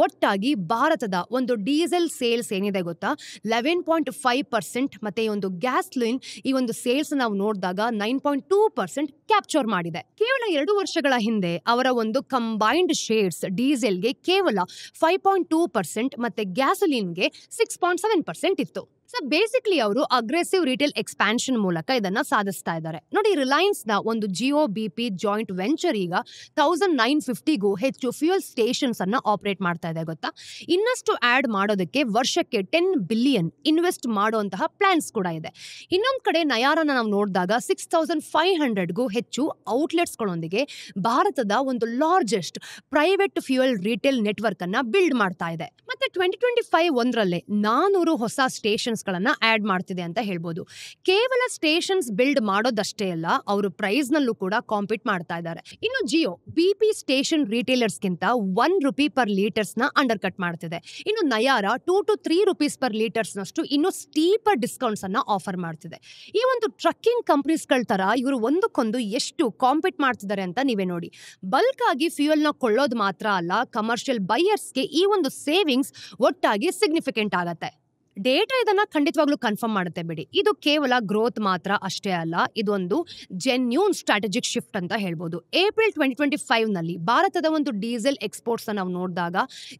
ಒಟ್ಟಾಗಿ ಭಾರತದ ಒಂದು ಡೀಸೆಲ್ ಸೇಲ್ಸ್ ಏನಿದೆ ಗೊತ್ತಾ 11.5% ಮತ್ತೆ ಈ ಒಂದು ಗ್ಯಾಸ್ಲಿನ್ ಈ ಒಂದು ಸೇಲ್ಸ್ ನಾವು ನೋಡಿದಾಗ 9.2% ಕ್ಯಾಪ್ಚರ್ ಮಾಡಿದೆ. ಕೇವಲ 2 ವರ್ಷಗಳ ಹಿಂದೆ ಅವರ ಒಂದು ಕಂಬೈನ್ಡ್ ಶೇರ್ಸ್ ಡೀಸೆಲ್ಗೆ ಕೇವಲ 5.2% ಮತ್ತೆ ಗ್ಯಾಸೋಲಿನ್ಗೆ 6.7% ಇತ್ತು. ಸೊ ಬೇಸಿಕ್ಲಿ ಅವರು ಅಗ್ರೆಸಿವ್ ರಿಟೇಲ್ ಎಕ್ಸ್ಪಾನ್ಷನ್ ಮೂಲಕ ಇದನ್ನ ಸಾಧಿಸ್ತಾ ಇದ್ದಾರೆ ನೋಡಿ. ರಿಲಯನ್ಸ್ ನ ಒಂದು ಜಿಯೋ ಬಿಪಿ ಜಾಯಿಂಟ್ ವೆಂಚರ್ ಈಗ 1950ಗೂ ಹೆಚ್ಚು ಫ್ಯೂಯಲ್ ಸ್ಟೇಷನ್ಸ್ ಅನ್ನ ಆಪರೇಟ್ ಮಾಡ್ತಾ ಇದೆ ಗೊತ್ತಾ. ಇನ್ನಷ್ಟು ಆಡ್ ಮಾಡೋದಕ್ಕೆ ವರ್ಷಕ್ಕೆ 10 ಬಿಲಿಯನ್ ಇನ್ವೆಸ್ಟ್ ಮಾಡುವಂತಹ ಪ್ಲಾನ್ಸ್ ಕೂಡ ಇದೆ. ಇನ್ನೊಂದ್ ಕಡೆ ನಯಾರನ ನಾವು ನೋಡಿದಾಗ 6500ಗೂ ಹೆಚ್ಚು ಔಟ್ಲೆಟ್ಸ್ ಗಳೊಂದಿಗೆ ಭಾರತದ ಒಂದು largest private fuel retail network ಅನ್ನ ಬಿಲ್ಡ್ ಮಾಡ್ತಾ ಇದೆ. ಮತ್ತೆ 2025 ಒಂದರಲ್ಲೇ 400 ಹೊಸ ಸ್ಟೇಷನ್ಸ್ ಗಳನ್ನ ಆಡ್ ಮಾಡ್ತಿದೆ ಅಂತ ಹೇಳ್ಬೋದು. ಕೇವಲ ಸ್ಟೇಷನ್ಸ್ ಬಿಲ್ಡ್ ಮಾಡೋದಷ್ಟೇ ಅಲ್ಲ, ಅವರು ಪ್ರೈಸ್ ನಲ್ಲೂ ಕೂಡ ಕಾಂಪೀಟ್ ಮಾಡ್ತಾ ಇದ್ದಾರೆ. ಇನ್ನು ಜಿಯೋ ಬಿಪಿ ಸ್ಟೇಷನ್ ರಿಟೇಲರ್ಸ್ ಗಿಂತ ₹1 ಪರ್ ಲೀಟರ್ಸ್ ನ ಅಂಡರ್ ಕಟ್ ಮಾಡ್ತಿದೆ. ಇನ್ನು ನಯಾರ $2 to $3 ಪರ್ ಲೀಟರ್ಸ್ ನಷ್ಟು ಇನ್ನು ಸ್ಟೀಪರ್ ಡಿಸ್ಕೌಂಟ್ಸ್ ಅನ್ನ ಆಫರ್ ಮಾಡ್ತಿದೆ. ಈ ಒಂದು ಟ್ರಕ್ಕಿಂಗ್ ಕಂಪನೀಸ್ ಗಳ ತರ ಇವರು ಒಂದಕ್ಕೊಂದು ಎಷ್ಟು ಕಾಂಪೀಟ್ ಮಾಡ್ತಿದ್ದಾರೆ ಅಂತ ನೀವೇ ನೋಡಿ. ಬಲ್ಕ್ ಆಗಿ ಫ್ಯೂಯಲ್ ನ ಕೊಳ್ಳೋದು ಮಾತ್ರ ಅಲ್ಲ, ಕಮರ್ಷಿಯಲ್ ಬೈಯರ್ಸ್ಗೆ ಈ ಒಂದು ಸೇವಿಂಗ್ಸ್ ಒಟ್ಟಾಗಿ ಸಿಗ್ನಿಫಿಕೆಂಟ್ ಆಗತ್ತೆ. ಡೇಟಾ ಇದನ್ನ ಖಂಡಿತವಾಗ್ಲೂ ಕನ್ಫರ್ಮ್ ಮಾಡುತ್ತೆ ಬಿಡಿ. ಇದು ಕೇವಲ ಗ್ರೋತ್ ಮಾತ್ರ ಅಷ್ಟೇ ಅಲ್ಲ, ಇದೊಂದು ಜೆನ್ಯೂನ್ ಸ್ಟ್ರಾಟಜಿಕ್ ಶಿಫ್ಟ್ ಅಂತ ಹೇಳ್ಬೋದು. ಏಪ್ರಿಲ್ 2025 ನಲ್ಲಿ ಭಾರತದ ಒಂದು ಡೀಸೆಲ್ ಎಕ್ಸ್ಪೋರ್ಟ್ಸ್ ನಾವು ನೋಡಿದಾಗ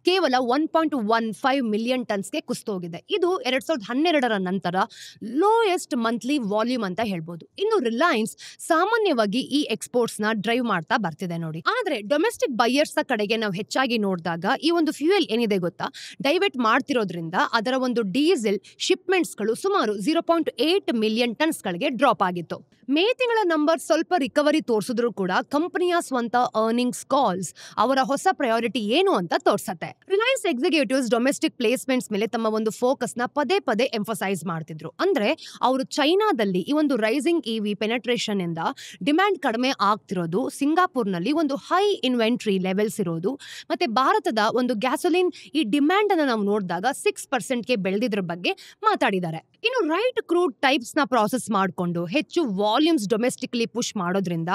ಕೇವಲ 1.15 ಮಿಲಿಯನ್ ಟನ್ಸ್ಗೆ ಕುಸಿತೋಗಿದೆ. ಇದು 2012ರ ನಂತರ ಲೋಯೆಸ್ಟ್ ಮಂತ್ಲಿ ವಾಲ್ಯೂಮ್ ಅಂತ ಹೇಳ್ಬೋದು. ಇನ್ನು ರಿಲಯನ್ಸ್ ಸಾಮಾನ್ಯವಾಗಿ ಈ ಎಕ್ಸ್ಪೋರ್ಟ್ಸ್ ನ ಡ್ರೈವ್ ಮಾಡ್ತಾ ಬರ್ತಿದೆ ನೋಡಿ. ಆದ್ರೆ ಡೊಮೆಸ್ಟಿಕ್ ಬೈಯರ್ಸ್ ಕಡೆಗೆ ನಾವು ಹೆಚ್ಚಾಗಿ ನೋಡಿದಾಗ ಈ ಒಂದು ಫ್ಯೂಯಲ್ ಏನಿದೆ ಗೊತ್ತಾ ಡೈವರ್ಟ್ ಮಾಡ್ತಿರೋದ್ರಿಂದ ಅದರ ಒಂದು ಡೀಸೆಲ್ ಶಿಪ್ಮೆಂಟ್ಸ್ ಗಳು ಸುಮಾರು 0.8 ಮಿಲಿಯನ್ ಟನ್ಸ್ ಗಳಿಗೆ ಡ್ರಾಪ್ ಆಗಿತ್ತು. ಮೇ ತಿಂಗಳ ನಂಬರ್ ಸ್ವಲ್ಪ ರಿಕವರಿ ತೋರಿಸಿದ್ರು ಕೂಡ ಕಂಪನಿಯ ಸ್ವಂತ ಅರ್ನಿಂಗ್ಸ್ ಕಾಲ್ಸ್ ಅವರ ಹೊಸ ಪ್ರಯಾರಿಟಿ ಏನು ಅಂತ ತೋರ್ಸತ್ತೆ. ರಿಲಯನ್ಸ್ ಎಕ್ಸಿಕ್ಯೂಟಿವ್ಸ್ ಡೊಮೆಸ್ಟಿಕ್ ಪ್ಲೇಸ್ಮೆಂಟ್ಸ್ ಮೇಲೆ ತಮ್ಮ ಒಂದು ಫೋಕಸ್ ನ ಪದೇ ಪದೇ ಎಂಫಸೈಸ್ ಮಾಡ್ತಿದ್ರು. ಅಂದ್ರೆ ಅವರು ಚೈನಾದಲ್ಲಿ ಈ ಒಂದು ರೈಸಿಂಗ್ ಇವಿ ಪೆನೆಟ್ರೇಷನ್ ಇಂದ ಡಿಮ್ಯಾಂಡ್ ಕಡಿಮೆ ಆಗ್ತಿರೋದು, ಸಿಂಗಾಪುರ್ನಲ್ಲಿ ಒಂದು ಹೈ ಇನ್ವೆಂಟ್ರಿ ಲೆವೆಲ್ಸ್ ಇರೋದು, ಮತ್ತೆ ಭಾರತದ ಒಂದು ಗ್ಯಾಸೋಲಿನ್ ಈ ಡಿಮ್ಯಾಂಡ್ ಅನ್ನು ನಾವು ನೋಡಿದಾಗ 6%ಗೆ ಬೆಳೆದಿದ್ರ ಬಗ್ಗೆ ಮಾತಾಡಿದ್ದಾರೆ. ಇನ್ನು ರೈಟ್ ಕ್ರೂಡ್ ಟೈಪ್ಸ್ ನ ಪ್ರಾಸೆಸ್ ಮಾಡಿಕೊಂಡು ಹೆಚ್ಚು ವಾಲ್ಯೂಮ್ಸ್ ಡೊಮೆಸ್ಟಿಕ್ಲಿ ಪುಷ್ ಮಾಡೋದ್ರಿಂದ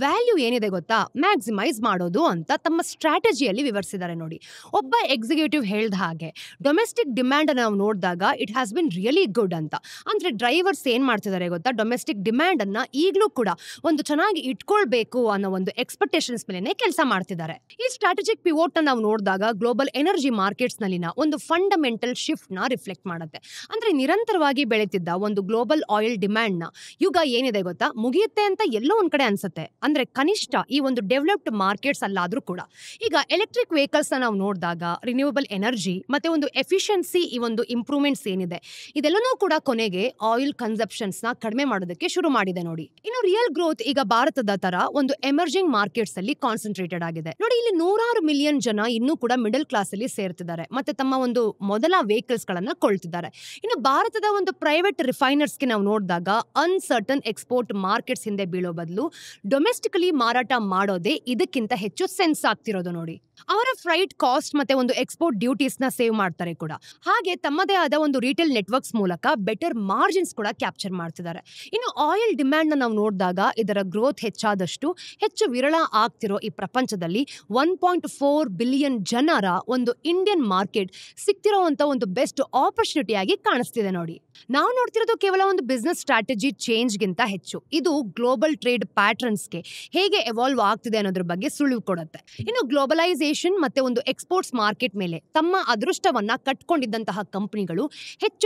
ವ್ಯಾಲ್ಯೂ ಏನಿದೆ ಗೊತ್ತಾ ಮ್ಯಾಕ್ಸಿಮೈಸ್ ಮಾಡೋದು ಅಂತ ತಮ್ಮ ಸ್ಟ್ರಾಟಜಿಯಲ್ಲಿ ವಿವರಿಸಿದ್ದಾರೆ ನೋಡಿ. ಒಬ್ಬ ಎಕ್ಸಿಕ್ಯೂಟಿವ್ ಹೇಳ್ದ ಹಾಗೆ ಡೊಮೆಸ್ಟಿಕ್ ಡಿಮ್ಯಾಂಡ್ ನಾವು ನೋಡಿದಾಗ it has been really good ಅಂತ. ಅಂದ್ರೆ ಡ್ರೈವರ್ಸ್ ಏನ್ ಮಾಡ್ತಿದ್ದಾರೆ ಗೊತ್ತಾ ಡೊಮೆಸ್ಟಿಕ್ ಡಿಮ್ಯಾಂಡ್ ಅನ್ನ ಈಗಲೂ ಕೂಡ ಒಂದು ಚೆನ್ನಾಗಿ ಇಟ್ಕೊಳ್ಬೇಕು ಅನ್ನೋ ಒಂದು ಎಕ್ಸ್ಪೆಕ್ಟೇಷನ್ಸ್ ಮೇಲೆ ಕೆಲಸ ಮಾಡ್ತಿದ್ದಾರೆ. ಈ ಸ್ಟ್ರಾಟಜಿಕ್ ಪಿವೋಟ್ ನಾವು ನೋಡಿದಾಗ ಗ್ಲೋಬಲ್ ಎನರ್ಜಿ ಮಾರ್ಕೆಟ್ಸ್ ನಲ್ಲಿನ ಒಂದು ಫಂಡಮೆಂಟಲ್ ಶಿಫ್ಟ್ ನ ರಿಫ್ಲೆಕ್ಟ್ ಮಾಡುತ್ತೆ. ಅಂದ್ರೆ ನಿರಂತರವಾಗಿ ಬೆಳೆತಿದ್ದ ಒಂದು ಗ್ಲೋಬಲ್ ಆಯಿಲ್ ಡಿಮ್ಯಾಂಡ್ ನ ಯುಗ ಏನಿದೆ ಗೊತ್ತಾ ಮುಗಿಯುತ್ತೆ ಅಂತ ಎಲ್ಲೋ ಒಂದ್ ಕಡೆ ಅನ್ಸುತ್ತೆ. ಅಂದ್ರೆ ಕನಿಷ್ಠ ಈ ಒಂದು ಡೆವಲಪ್ಡ್ ಮಾರ್ಕೆಟ್ಸ್ ಅಲ್ಲಾದ್ರೂ ಕೂಡ. ಈಗ ಎಲೆಕ್ಟ್ರಿಕ್ ವೆಹಿಕಲ್ಸ್ ನಾವು ನೋಡಿದಾಗ ರಿನ್ಯೂವಬಲ್ ಎನರ್ಜಿ ಮತ್ತೆ ಒಂದು ಎಫಿಷಿಯನ್ಸಿ ಈ ಒಂದು ಇಂಪ್ರೂವ್ಮೆಂಟ್ಸ್ ಏನಿದೆ ಇದೆಲ್ಲನೂ ಕೂಡ ಕೊನೆಗೆ ಆಯಿಲ್ ಕನ್ಸಂಪ್ಷನ್ಸ್ ನ ಕಡಿಮೆ ಮಾಡೋದಕ್ಕೆ ಶುರು ಮಾಡಿದೆ ನೋಡಿ. ಇನ್ನು ರಿಯಲ್ ಗ್ರೋತ್ ಈಗ ಭಾರತದ ತರ ಒಂದು ಎಮರ್ಜಿಂಗ್ ಮಾರ್ಕೆಟ್ಸ್ ಅಲ್ಲಿ ಕಾನ್ಸಂಟ್ರೇಟೆಡ್ ಆಗಿದೆ ನೋಡಿ. ಇಲ್ಲಿ 100 ಮಿಲಿಯನ್ ಜನ ಇನ್ನೂ ಕೂಡ ಮಿಡಲ್ ಕ್ಲಾಸ್ ಅಲ್ಲಿ ಸೇರ್ತಿದ್ದಾರೆ ಮತ್ತೆ ತಮ್ಮ ಒಂದು ಮೊದಲ ವೆಹಿಕಲ್ಸ್ ಗಳನ್ನ ಕೊಳ್ತಿದ್ದಾರೆ. ಇನ್ನು ಭಾರತದ ಒಂದು ಪ್ರೈವೇಟ್ ರಿಫೈನರ್ಸ್ ಗೆ ನಾವು ನೋಡಿದಾಗ ಅನ್ಸರ್ಟನ್ ಎಕ್ಸ್ಪೋರ್ಟ್ ಮಾರ್ಕೆಟ್ಸ್ ಹಿಂದೆ ಬೀಳೋ ಬದಲು ಡೊಮೆಸ್ಟಿಕಲಿ ಮಾರಾಟ ಮಾಡೋದೇ ಇದಕ್ಕಿಂತ ಹೆಚ್ಚು ಸೆನ್ಸ್ ಆಗ್ತಿರೋದು ನೋಡಿ. ಅವರ ಫ್ರೈಟ್ ಕಾಸ್ಟ್ ಮತ್ತೆ ಒಂದು ಎಕ್ಸ್ಪೋರ್ಟ್ ಡ್ಯೂಟೀಸ್ ನ ಸೇವ್ ಮಾಡ್ತಾರೆ ಕೂಡ. ಹಾಗೆ ತಮ್ಮದೇ ಆದ ಒಂದು ರಿಟೇಲ್ ನೆಟ್ವರ್ಕ್ಸ್ ಮೂಲಕ ಬೆಟರ್ ಮಾರ್ಜಿನ್ಸ್ ಕೂಡ ಕ್ಯಾಪ್ಚರ್ ಮಾಡ್ತಿದ್ದಾರೆ. ಇನ್ನು ಆಯಿಲ್ ಡಿಮ್ಯಾಂಡ್ ನ ನಾವು ನೋಡಿದಾಗ ಇದರ ಗ್ರೋತ್ ಹೆಚ್ಚಾದಷ್ಟು ಹೆಚ್ಚು ವಿರಳ ಆಗ್ತಿರೋ ಈ ಪ್ರಪಂಚದಲ್ಲಿ 1.4 ಬಿಲಿಯನ್ ಜನರ ಒಂದು ಇಂಡಿಯನ್ ಮಾರ್ಕೆಟ್ ಸಿಕ್ತಿರೋಂತ ಒಂದು ಬೆಸ್ಟ್ ಆಪರ್ಚುನಿಟಿ ಆಗಿ ಕಾಣಿಸ್ತಿದೆ ನೋಡಿ. ನಾವು ನೋಡ್ತಿರೋದು ಕೇವಲ ಒಂದು ಬಿಸ್ನೆಸ್ ಸ್ಟ್ರಾಟಜಿ ಚೇಂಜ್ಗಿಂತ ಹೆಚ್ಚು. ಇದು ಗ್ಲೋಬಲ್ ಟ್ರೇಡ್ ಪ್ಯಾಟರ್ನ್ಸ್ಗೆ ಹೇಗೆ ಎವಾಲ್ವ್ ಆಗ್ತಿದೆ ಅನ್ನೋದ್ರ ಬಗ್ಗೆ ಸುಳಿವು ಕೊಡುತ್ತೆ. ಇನ್ನು ಗ್ಲೋಬಲೈಸೇಷನ್ ಮತ್ತೆ ಒಂದು ಎಕ್ಸ್ಪೋರ್ಟ್ಸ್ ಮಾರ್ಕೆಟ್ ಮೇಲೆ ತಮ್ಮ ಅದೃಷ್ಟವನ್ನ ಕಟ್ಕೊಂಡಿದ್ದಂತಹ ಕಂಪನಿಗಳು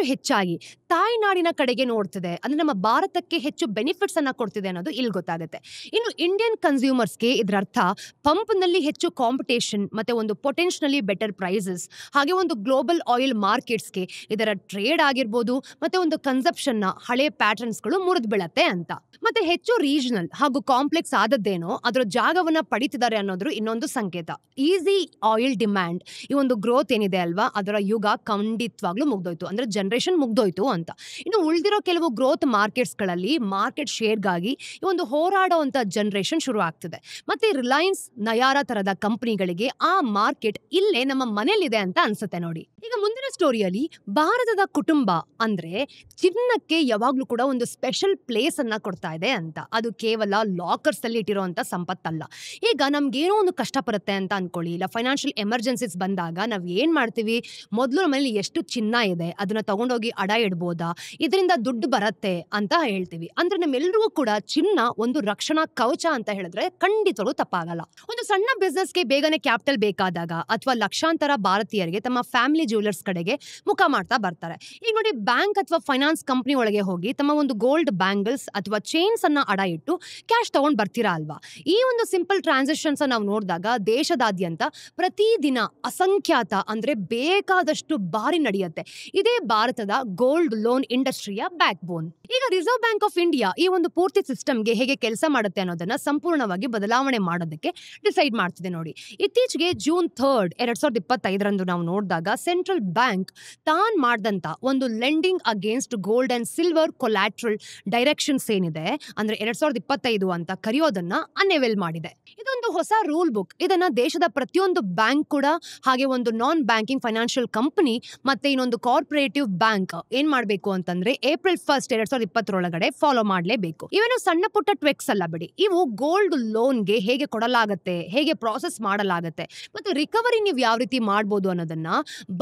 ಹೆಚ್ಚಾಗಿ ತಾಯ್ನಾಡಿನ ಕಡೆಗೆ ನೋಡ್ತಿದೆ. ಅಂದ್ರೆ ನಮ್ಮ ಭಾರತಕ್ಕೆ ಹೆಚ್ಚು ಬೆನಿಫಿಟ್ಸ್ ಅನ್ನ ಕೊಡ್ತಿದೆ ಅನ್ನೋದು ಇಲ್ಲಿ ಗೊತ್ತಾಗುತ್ತೆ. ಇನ್ನು ಇಂಡಿಯನ್ ಕನ್ಸ್ಯೂಮರ್ಸ್ಗೆ ಇದರ ಅರ್ಥ ಪಂಪ್ನಲ್ಲಿ ಹೆಚ್ಚು ಕಾಂಪಿಟೇಷನ್ ಮತ್ತೆ ಒಂದು ಪೊಟೆನ್ಷಿಯಲಿ ಬೆಟರ್ ಪ್ರೈಸಸ್, ಹಾಗೆ ಒಂದು ಗ್ಲೋಬಲ್ ಆಯಿಲ್ ಮಾರ್ಕೆಟ್ಸ್ಗೆ ಇದರ ಟ್ರೇಡ್ ಆಗಿರ್ಬೋದು ಮತ್ತೆ ಒಂದು ಕನ್ಸಪ್ಷನ್ ನ ಹಳೆ ಪ್ಯಾಟರ್ನ್ಸ್ಗಳು ಮುರಿದು ಬೀಳತ್ತೆ ಅಂತ. ಮತ್ತೆ ಹೆಚ್ಚು ರೀಜನಲ್ ಹಾಗೂ ಕಾಂಪ್ಲೆಕ್ಸ್ ಆದದ್ದೇನೋ ಅದರ ಜಾಗವನ್ನ ಪಡಿತಿದ್ದಾರೆ ಅನ್ನೋದ್ರ ಇನ್ನೊಂದು ಸಂಕೇತ. ಈಸಿ ಆಯಿಲ್ ಡಿಮ್ಯಾಂಡ್ ಈ ಒಂದು ಗ್ರೋತ್ ಏನಿದೆ ಅಲ್ವಾ, ಅದರ ಯುಗ ಖಂಡಿತವಾಗ್ಲೂ ಮುಗ್ದೋಯ್ತು, ಅಂದ್ರೆ ಜನರೇಷನ್ ಮುಗ್ದೋಯ್ತು ಅಂತ. ಇನ್ನು ಉಳಿದಿರೋ ಕೆಲವು ಗ್ರೋತ್ ಮಾರ್ಕೆಟ್ಸ್ ಗಳಲ್ಲಿ ಮಾರ್ಕೆಟ್ ಶೇರ್ಗಾಗಿ ಈ ಒಂದು ಹೋರಾಡುವಂತ ಜನರೇಷನ್ ಶುರು ಆಗ್ತಿದೆ. ಮತ್ತೆ ರಿಲಯನ್ಸ್, ನಯಾರ ತರದ ಕಂಪನಿಗಳಿಗೆ ಆ ಮಾರ್ಕೆಟ್ ಇಲ್ಲೇ ನಮ್ಮ ಮನೇಲಿದೆ ಅಂತ ಅನ್ಸುತ್ತೆ ನೋಡಿ. ಈಗ ಮುಂದಿನ ಸ್ಟೋರಿಯಲ್ಲಿ ಭಾರತದ ಕುಟುಂಬ ಅಂದ್ರೆ ಚಿನ್ನಕ್ಕೆ ಯಾವಾಗ್ಲೂ ಕೂಡ ಒಂದು ಸ್ಪೆಷಲ್ ಪ್ಲೇಸ್ ಅನ್ನ ಕೊಡ್ತಾ ಇದೆ ಅಂತ. ಅದು ಕೇವಲ ಲಾಕರ್ಸ್ ಅಲ್ಲಿ ಇಟ್ಟಿರುವಂತ ಸಂಪತ್ತಲ್ಲ. ಈಗ ನಮ್ಗೇನೋ ಒಂದು ಕಷ್ಟ ಬರುತ್ತೆ ಅಂತ ಅನ್ಕೊಳ್ಳಿ, ಇಲ್ಲ ಫೈನಾನ್ಷಿಯಲ್ ಎಮರ್ಜೆನ್ಸೀಸ್ ಬಂದಾಗ ನಾವ್ ಏನ್ ಮಾಡ್ತೀವಿ, ಮೊದಲು ನಮ್ಮಲ್ಲಿ ಎಷ್ಟು ಚಿನ್ನ ಇದೆ ಅದನ್ನ ತಗೊಂಡೋಗಿ ಅಡ ಇಡ್ಬೋದಾ, ಇದರಿಂದ ದುಡ್ಡು ಬರತ್ತೆ ಅಂತ ಹೇಳ್ತೀವಿ. ಅಂದ್ರೆ ನಮ್ಮೆಲ್ರಿಗೂ ಕೂಡ ಚಿನ್ನ ಒಂದು ರಕ್ಷಣಾ ಕವಚ ಅಂತ ಹೇಳಿದ್ರೆ ಖಂಡಿತವೂ ತಪ್ಪಾಗಲ್ಲ. ಒಂದು ಸಣ್ಣ ಬಿಸ್ನೆಸ್ಗೆ ಬೇಗನೆ ಕ್ಯಾಪಿಟಲ್ ಬೇಕಾದಾಗ ಅಥವಾ ಲಕ್ಷಾಂತರ ಭಾರತೀಯರಿಗೆ ತಮ್ಮ ಫ್ಯಾಮಿಲಿ ಜ್ಯುವೆಲರ್ಸ್ ಕಡೆಗೆ ಮುಖ ಮಾಡ್ತಾ ಬರ್ತಾರೆ. ಈಗ ನೋಡಿ, ಬ್ಯಾಂಕ್ ಅಥವಾ ಫೈನಾನ್ಸ್ ಕಂಪನಿ ಒಳಗೆ ಹೋಗಿ ತಮ್ಮ ಒಂದು ಗೋಲ್ಡ್ ಬ್ಯಾಂಗಲ್ಸ್ ಅಥವಾ ಚೈನ್ಸ್ ಅನ್ನ ಅಡ ಇಟ್ಟು ಕ್ಯಾಶ್ ತಗೊಂಡ್ ಬರ್ತೀರಾ ಅಲ್ವಾ. ಈ ಒಂದು ಸಿಂಪಲ್ ಟ್ರಾನ್ಸಾಕ್ಷನ್ಸ್ ನಾವು ನೋಡಿದಾಗ ದೇಶದಾದ್ಯಂತ ಪ್ರತಿದಿನ ಅಸಂಖ್ಯಾತ ಅಂದ್ರೆ ಬೇಕಾದಷ್ಟು ಬಾರಿ ನಡೆಯುತ್ತೆ. ಇದೇ ಭಾರತದ ಗೋಲ್ಡ್ ಲೋನ್ ಇಂಡಸ್ಟ್ರಿಯ ಬ್ಯಾಕ್ ಬೋನ್. ಈಗ ರಿಸರ್ವ್ ಬ್ಯಾಂಕ್ ಆಫ್ ಇಂಡಿಯಾ ಈ ಒಂದು ಪೂರ್ತಿ ಸಿಸ್ಟಮ್ಗೆ ಹೇಗೆ ಕೆಲಸ ಮಾಡುತ್ತೆ ಅನ್ನೋದನ್ನ ಸಂಪೂರ್ಣವಾಗಿ ಬದಲಾವಣೆ ಮಾಡೋದಕ್ಕೆ ಡಿಸೈಡ್ ಮಾಡ್ತಿದೆ ನೋಡಿ. ಇತ್ತೀಚೆಗೆ ಜೂನ್ 3, 2025 ನಾವು ನೋಡಿದಾಗ ಸೆಂಟ್ರಲ್ ಬ್ಯಾಂಕ್ ತಾನ್ ಮಾಡಿದಂತ ಒಂದು lending against gold and silver collateral directions ಏನಿದೆ, ಅಂದ್ರೆ 2025 ಅಂತ ಕರೆಯೋದನ್ನ ಅನ್ಎವೆಲ್ ಮಾಡಿದೆ. ಇದೊಂದು ಹೊಸ ರೂಲ್ ಬುಕ್. ಇದನ್ನ ದೇಶದ ಪ್ರತಿಯೊಂದು ಬ್ಯಾಂಕ್ ಕೂಡ, ಹಾಗೆ ಒಂದು ನಾನ್ ಬ್ಯಾಂಕಿಂಗ್ ಫೈನಾನ್ಷಿಯಲ್ ಕಂಪನಿ ಮತ್ತೆ ಇನ್ನೊಂದು ಕಾರ್ಪೊರೇಟಿವ್ ಬ್ಯಾಂಕ್ ಏನ್ ಮಾಡ್ಬೇಕು ಅಂತಂದ್ರೆ ಏಪ್ರಿಲ್ 1, 2020 ಫಾಲೋ ಮಾಡಲೇಬೇಕು. ಇವೇನು ಸಣ್ಣ ಪುಟ್ಟ ಟ್ವೆಕ್ಸ್ ಅಲ್ಲ ಬಿಡಿ, ಇವು ಗೋಲ್ಡ್ ಲೋನ್ಗೆ ಹೇಗೆ ಕೊಡಲಾಗತ್ತೆ, ಹೇಗೆ ಪ್ರಾಸೆಸ್ ಮಾಡಲಾಗತ್ತೆ ಮತ್ತೆ ರಿಕವರಿ ನೀವು ಯಾವ ರೀತಿ ಮಾಡ್ಬೋದು ಅನ್ನೋದನ್ನ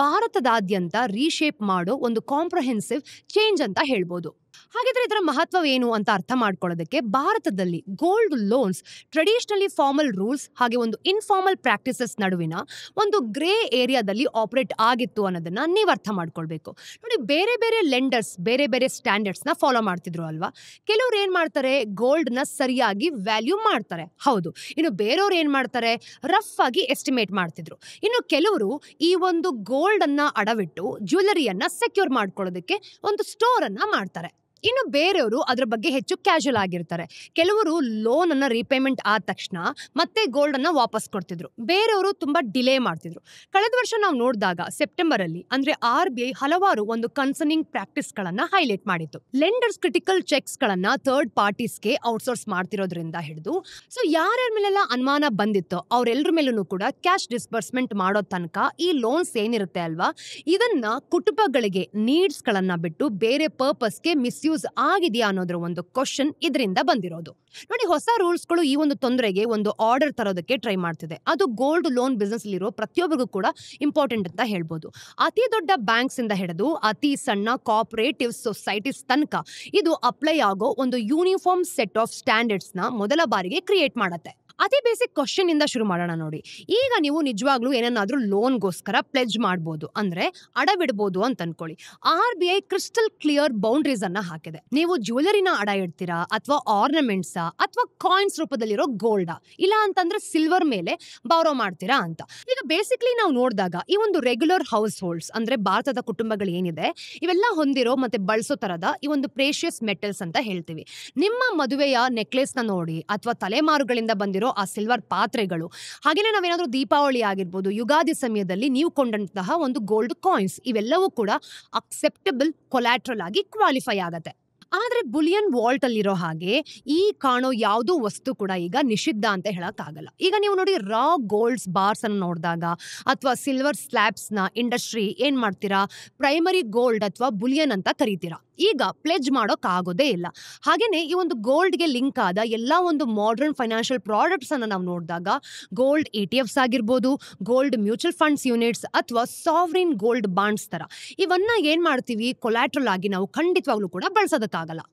ಭಾರತದಾದ್ಯಂತ ರೀಶೇಪ್ ಮಾಡೋ ಒಂದು ಕಾಂಪ್ರಹೆನ್ಸಿವ್ ಚೇಂಜ್ ಅಂತ ಹೇಳ್ಬೋದು. ಹಾಗಿದ್ರೆ ಇದರ ಮಹತ್ವ ಏನು ಅಂತ ಅರ್ಥ ಮಾಡ್ಕೊಳ್ಳೋದಕ್ಕೆ, ಭಾರತದಲ್ಲಿ gold loans traditionally formal rules ಹಾಗೆ ಒಂದು ಇನ್ಫಾರ್ಮಲ್ ಪ್ರಾಕ್ಟೀಸಸ್ ನಡುವಿನ ಒಂದು ಗ್ರೇ ಏರಿಯಾದಲ್ಲಿ ಆಪರೇಟ್ ಆಗಿತ್ತು ಅನ್ನೋದನ್ನ ನೀವು ಅರ್ಥ ಮಾಡ್ಕೊಳ್ಬೇಕು ನೋಡಿ. ಬೇರೆ ಬೇರೆ ಲೆಂಡರ್ಸ್ ಬೇರೆ ಬೇರೆ ಸ್ಟ್ಯಾಂಡರ್ಡ್ಸ್ ನ ಫಾಲೋ ಮಾಡ್ತಿದ್ರು ಅಲ್ವಾ. ಕೆಲವ್ರು ಏನ್ ಮಾಡ್ತಾರೆ, ಗೋಲ್ಡ್ ನ ಸರಿಯಾಗಿ ವ್ಯಾಲ್ಯೂ ಮಾಡ್ತಾರೆ, ಹೌದು. ಇನ್ನು ಬೇರೆಯವ್ರು ಏನ್ ಮಾಡ್ತಾರೆ, ರಫ್ ಆಗಿ ಎಸ್ಟಿಮೇಟ್ ಮಾಡ್ತಿದ್ರು. ಇನ್ನು ಕೆಲವರು ಈ ಒಂದು ಗೋಲ್ಡ್ ಅನ್ನ ಅಡವಿಟ್ಟು ಜ್ಯುವೆಲರಿಯನ್ನ ಸೆಕ್ಯೂರ್ ಮಾಡ್ಕೊಳ್ಳೋದಕ್ಕೆ ಒಂದು ಸ್ಟೋರ್ ಅನ್ನ ಮಾಡ್ತಾರೆ. ಇನ್ನು ಬೇರೆಯವರು ಅದರ ಬಗ್ಗೆ ಹೆಚ್ಚು ಕ್ಯಾಶುಯಲ್ ಆಗಿರ್ತಾರೆ. ಕೆಲವರು ಲೋನ್ ಅನ್ನ ರೀಪೇಮೆಂಟ್ ಆದ ತಕ್ಷಣ ಮತ್ತೆ ಗೋಲ್ಡ್ ಅನ್ನ ವಾಪಸ್ ಕೊಡ್ತಿದ್ರು, ಬೇರೆಯವರು ತುಂಬಾ ಡಿಲೇ ಮಾಡ್ತಿದ್ರು. ಕಳೆದ ವರ್ಷ ನಾವು ನೋಡಿದಾಗ ಸೆಪ್ಟೆಂಬರ್ ಅಲ್ಲಿ ಅಂದ್ರೆ RBI ಹಲವಾರು ಒಂದು ಕನ್ಸರ್ನಿಂಗ್ ಪ್ರಾಕ್ಟೀಸ್ ಗಳನ್ನ ಹೈಲೈಟ್ ಮಾಡಿತ್ತು. ಲೆಂಡರ್ಸ್ ಕ್ರಿಟಿಕಲ್ ಚೆಕ್ಸ್ ಗಳನ್ನ ಥರ್ಡ್ ಪಾರ್ಟೀಸ್ಗೆ ಔಟ್ಸೋರ್ಸ್ ಮಾಡ್ತಿರೋದ್ರಿಂದ ಹಿಡಿದು ಸೊ ಯಾರ್ಯಾರ ಮೇಲೆಲ್ಲ ಅನುಮಾನ ಬಂದಿತ್ತೋ ಅವರೆಲ್ಲರ ಮೇಲೂ ಕೂಡ ಕ್ಯಾಶ್ ಡಿಸ್ಬರ್ಸ್ಮೆಂಟ್ ಮಾಡೋ ತನಕ ಈ ಲೋನ್ಸ್ ಏನಿರುತ್ತೆ ಅಲ್ವಾ, ಇದನ್ನ ಕುಟುಂಬಗಳಿಗೆ ನೀಡ್ಸ್ ಗಳನ್ನ ಬಿಟ್ಟು ಬೇರೆ ಪರ್ಪಸ್ಗೆ ಮಿಸ್ಯೂಸ್ ಆಗಿದೆಯಾ ಅನ್ನೋದ್ರ ಒಂದು ಕ್ವಶನ್ ಇದರಿಂದ ಬಂದಿರೋದು ನೋಡಿ. ಹೊಸ ರೂಲ್ಸ್ಗಳು ಈ ಒಂದು ತೊಂದರೆಗೆ ಒಂದು ಆರ್ಡರ್ ತರೋದಕ್ಕೆ ಟ್ರೈ ಮಾಡ್ತಿದೆ. ಅದು ಗೋಲ್ಡ್ ಲೋನ್ ಬಿಸ್ನೆಸ್ ಇರೋ ಪ್ರತಿಯೊಬ್ಬರಿಗೂ ಕೂಡ ಇಂಪಾರ್ಟೆಂಟ್ ಅಂತ ಹೇಳ್ಬೋದು. ಅತಿ ದೊಡ್ಡ ಬ್ಯಾಂಕ್ಸ್ ಇಂದ ಹಿಡಿದು ಅತಿ ಸಣ್ಣ ಕೋಆಪರೇಟಿವ್ ಸೊಸೈಟೀಸ್ ತನಕ ಇದು ಅಪ್ಲೈ ಆಗೋ ಒಂದು ಯೂನಿಫಾರ್ಮ್ ಸೆಟ್ ಆಫ್ ಸ್ಟ್ಯಾಂಡರ್ಡ್ಸ್ ನ ಮೊದಲ ಬಾರಿಗೆ ಕ್ರಿಯೇಟ್ ಮಾಡತ್ತೆ. ಅತಿ ಬೇಸಿಕ್ ಕ್ವಶನ್ ಇಂದ ಶುರು ಮಾಡೋಣ ನೋಡಿ. ಈಗ ನೀವು ನಿಜವಾಗ್ಲೂ ಏನನ್ನಾದ್ರೂ ಲೋನ್ಗೋಸ್ಕರ ಪ್ಲೆಜ್ ಮಾಡ್ಬೋದು, ಅಂದ್ರೆ ಅಡವಿಡ್ಬೋದು ಅಂತ ಅನ್ಕೊಳ್ಳಿ. RBI ಕ್ರಿಸ್ಟಲ್ ಕ್ಲಿಯರ್ ಬೌಂಡ್ರೀಸ್ ಅನ್ನ ಹಾಕಿದೆ. ನೀವು ಜ್ಯುವೆಲರಿನ ಅಡ ಇಡ್ತೀರಾ ಅಥವಾ ಆರ್ನಮೆಂಟ್ಸ್ ಅಥವಾ ಕಾಯಿನ್ಸ್ ರೂಪದಲ್ಲಿರೋ ಗೋಲ್ಡ್, ಇಲ್ಲ ಅಂತಂದ್ರೆ ಸಿಲ್ವರ್ ಮೇಲೆ ಬಾರೋ ಮಾಡ್ತೀರಾ ಅಂತ. ಈಗ ಬೇಸಿಕ್ಲಿ ನಾವು ನೋಡಿದಾಗ ಈ ಒಂದು ರೆಗ್ಯುಲರ್ ಹೌಸ್ ಹೋಲ್ಡ್ಸ್ ಅಂದ್ರೆ ಭಾರತದ ಕುಟುಂಬಗಳು ಏನಿದೆ ಇವೆಲ್ಲ ಹೊಂದಿರೋ ಮತ್ತೆ ಬಳಸೋ ತರದ ಈ ಒಂದು ಪ್ರೇಷಿಯಸ್ ಮೆಟಲ್ಸ್ ಅಂತ ಹೇಳ್ತೀವಿ. ನಿಮ್ಮ ಮದುವೆಯ ನೆಕ್ಲೆಸ್ ನ ನೋಡಿ ಅಥವಾ ತಲೆಮಾರುಗಳಿಂದ ಬಂದಿರೋ ಆ ಸಿಲ್ವರ್ ಪಾತ್ರೆಗಳು, ಹಾಗೇನೆ ನಾವೇನಾದ್ರೂ ದೀಪಾವಳಿ ಆಗಿರ್ಬೋದು, ಯುಗಾದಿ ಸಮಯದಲ್ಲಿ ನೀವು ಕೊಂಡಂತಹ ಒಂದು ಗೋಲ್ಡ್ ಕಾಯಿನ್ಸ್, ಇವೆಲ್ಲವೂ ಕೂಡ ಅಕ್ಸೆಪ್ಟಬಲ್ ಕೊಲ್ಯಾಟ್ರಲ್ ಆಗಿ ಕ್ವಾಲಿಫೈ ಆಗತ್ತೆ. ಆದ್ರೆ ಬುಲಿಯನ್ ವಾಲ್ಟ್ ಅಲ್ಲಿರೋ ಹಾಗೆ ಈ ಕಾಣೋ ಯಾವುದೋ ವಸ್ತು ಕೂಡ ಈಗ ನಿಷಿದ್ಧ ಅಂತ ಹೇಳಕ್ ಆಗಲ್ಲ. ಈಗ ನೀವು ನೋಡಿ ರಾ ಗೋಲ್ಡ್ಸ್ ಬಾರ್ಸ್ ಅನ್ನು ನೋಡಿದಾಗ ಅಥವಾ ಸಿಲ್ವರ್ ಸ್ಲ್ಯಾಬ್ಸ್ ನ ಇಂಡಸ್ಟ್ರಿ ಏನ್ ಮಾಡ್ತೀರಾ, ಪ್ರೈಮರಿ ಗೋಲ್ಡ್ ಅಥವಾ ಬುಲಿಯನ್ ಅಂತ ಕರೀತೀರಾ. ಈಗ ಪ್ಲೆಜ್ ಮಾಡೋಕ್ ಆಗೋದೇ ಇಲ್ಲ. ಹಾಗೇನೆ ಈ ಒಂದು ಗೋಲ್ಡ್ಗೆ ಲಿಂಕ್ ಆದ ಎಲ್ಲಾ ಒಂದು ಮಾಡರ್ನ್ ಫೈನಾನ್ಷಿಯಲ್ ಪ್ರಾಡಕ್ಟ್ಸ್ ಅನ್ನ ನಾವು ನೋಡಿದಾಗ ಗೋಲ್ಡ್ ETFs ಆಗಿರ್ಬೋದು, ಗೋಲ್ಡ್ ಮ್ಯೂಚುವಲ್ ಫಂಡ್ಸ್ ಯೂನಿಟ್ಸ್ ಅಥವಾ ಸಾವರಿನ್ ಗೋಲ್ಡ್ ಬಾಂಡ್ಸ್ ತರ ಇವನ್ನ ಏನ್ ಮಾಡ್ತೀವಿ, ಕೊಲಾಟ್ರಲ್ ಆಗಿ ನಾವು ಖಂಡಿತವಾಗ್ಲೂ ಕೂಡ ಬಳಸೋದಕ್ಕಾಗಲ್ಲ.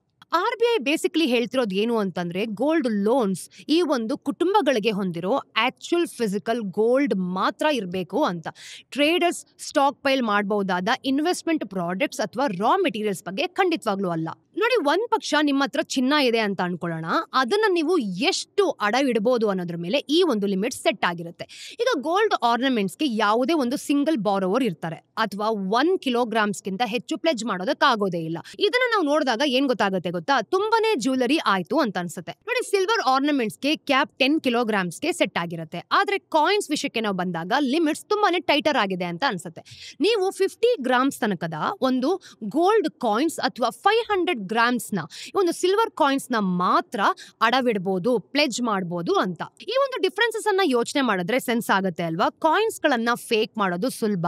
RBI ಬೇಸಿಕಲಿ ಹೇಳ್ತಿರೋದು ಏನು ಅಂತಂದ್ರೆ ಗೋಲ್ಡ್ ಲೋನ್ಸ್ ಈ ಒಂದು ಕುಟುಂಬಗಳಿಗೆ ಹೊಂದಿರೋ ಆಕ್ಚುಯಲ್ ಫಿಸಿಕಲ್ ಗೋಲ್ಡ್ ಮಾತ್ರ ಇರಬೇಕು ಅಂತ. ಟ್ರೇಡರ್ಸ್ ಸ್ಟಾಕ್ ಪೈಲ್ ಮಾಡಬಹುದಾದ ಇನ್ವೆಸ್ಟ್ಮೆಂಟ್ ಪ್ರಾಡಕ್ಟ್ಸ್ ಅಥವಾ ರಾ ಮೆಟೀರಿಯಲ್ಸ್ ಬಗ್ಗೆ ಖಂಡಿತವಾಗ್ಲೂ ಅಲ್ಲ. ನೋಡಿ, ಒಂದ್ ಪಕ್ಷ ನಿಮ್ಮ ಹತ್ರ ಚಿನ್ನ ಇದೆ ಅಂತ ಅನ್ಕೊಳ್ಳೋಣ, ಅದನ್ನ ನೀವು ಎಷ್ಟು ಅಡವಿಡಬಹುದು ಅನ್ನೋದ್ರ ಮೇಲೆ ಈ ಒಂದು ಲಿಮಿಟ್ ಸೆಟ್ ಆಗಿರುತ್ತೆ. ಈಗ ಗೋಲ್ಡ್ ಆರ್ನಮೆಂಟ್ಸ್ಗೆ ಯಾವುದೇ ಒಂದು ಸಿಂಗಲ್ ಬಾರೋವರ್ ಇರ್ತಾರೆ ಅಥವಾ 1 ಕಿಲೋಗ್ರಾಮ್ಸ್ಗಿಂತ ಹೆಚ್ಚು ಪ್ಲೆಜ್ ಮಾಡೋದಕ್ಕಾಗೋದೇ ಇಲ್ಲ. ಇದನ್ನ ನಾವು ನೋಡಿದಾಗ ಏನ್ ಗೊತ್ತಾಗುತ್ತೆ ಗೊತ್ತಾ, ತುಂಬಾನೇ ಜ್ಯುವೆಲರಿ ಆಯ್ತು ಅಂತ ಅನ್ಸುತ್ತೆ. ನೋಡಿ, ಸಿಲ್ವರ್ ಆರ್ನಮೆಂಟ್ಸ್ಗೆ ಕ್ಯಾಪ್ 10 ಕಿಲೋಗ್ರಾಮ್ಸ್ಗೆ ಸೆಟ್ ಆಗಿರುತ್ತೆ. ಆದ್ರೆ ಕಾಯಿನ್ಸ್ ವಿಷಯಕ್ಕೆ ನಾವು ಬಂದಾಗ ಲಿಮಿಟ್ಸ್ ತುಂಬಾನೇ ಟೈಟರ್ ಆಗಿದೆ ಅಂತ ಅನ್ಸುತ್ತೆ. ನೀವು 50 ಗ್ರಾಮ್ಸ್ ತನಕದ ಒಂದು ಗೋಲ್ಡ್ ಕಾಯಿನ್ಸ್ ಅಥವಾ 500 ಗ್ರಾಮ್ಸ್ ನ ಒಂದು ಸಿಲ್ವರ್ ಕಾಯಿನ್ಸ್ ನ ಮಾತ್ರ ಅಡವಿಡಬಹುದು, ಪ್ಲೆಜ್ ಮಾಡಬಹುದು ಅಂತ. ಈ ಒಂದು ಡಿಫರೆನ್ಸಸ್ ಅನ್ನ ಯೋಚನೆ ಮಾಡಿದ್ರೆ ಸೆನ್ಸ್ ಆಗುತ್ತೆ ಅಲ್ವಾ. ಕಾಯಿನ್ಸ್ ಗಳನ್ನ ಫೇಕ್ ಮಾಡೋದು ಸುಲಭ,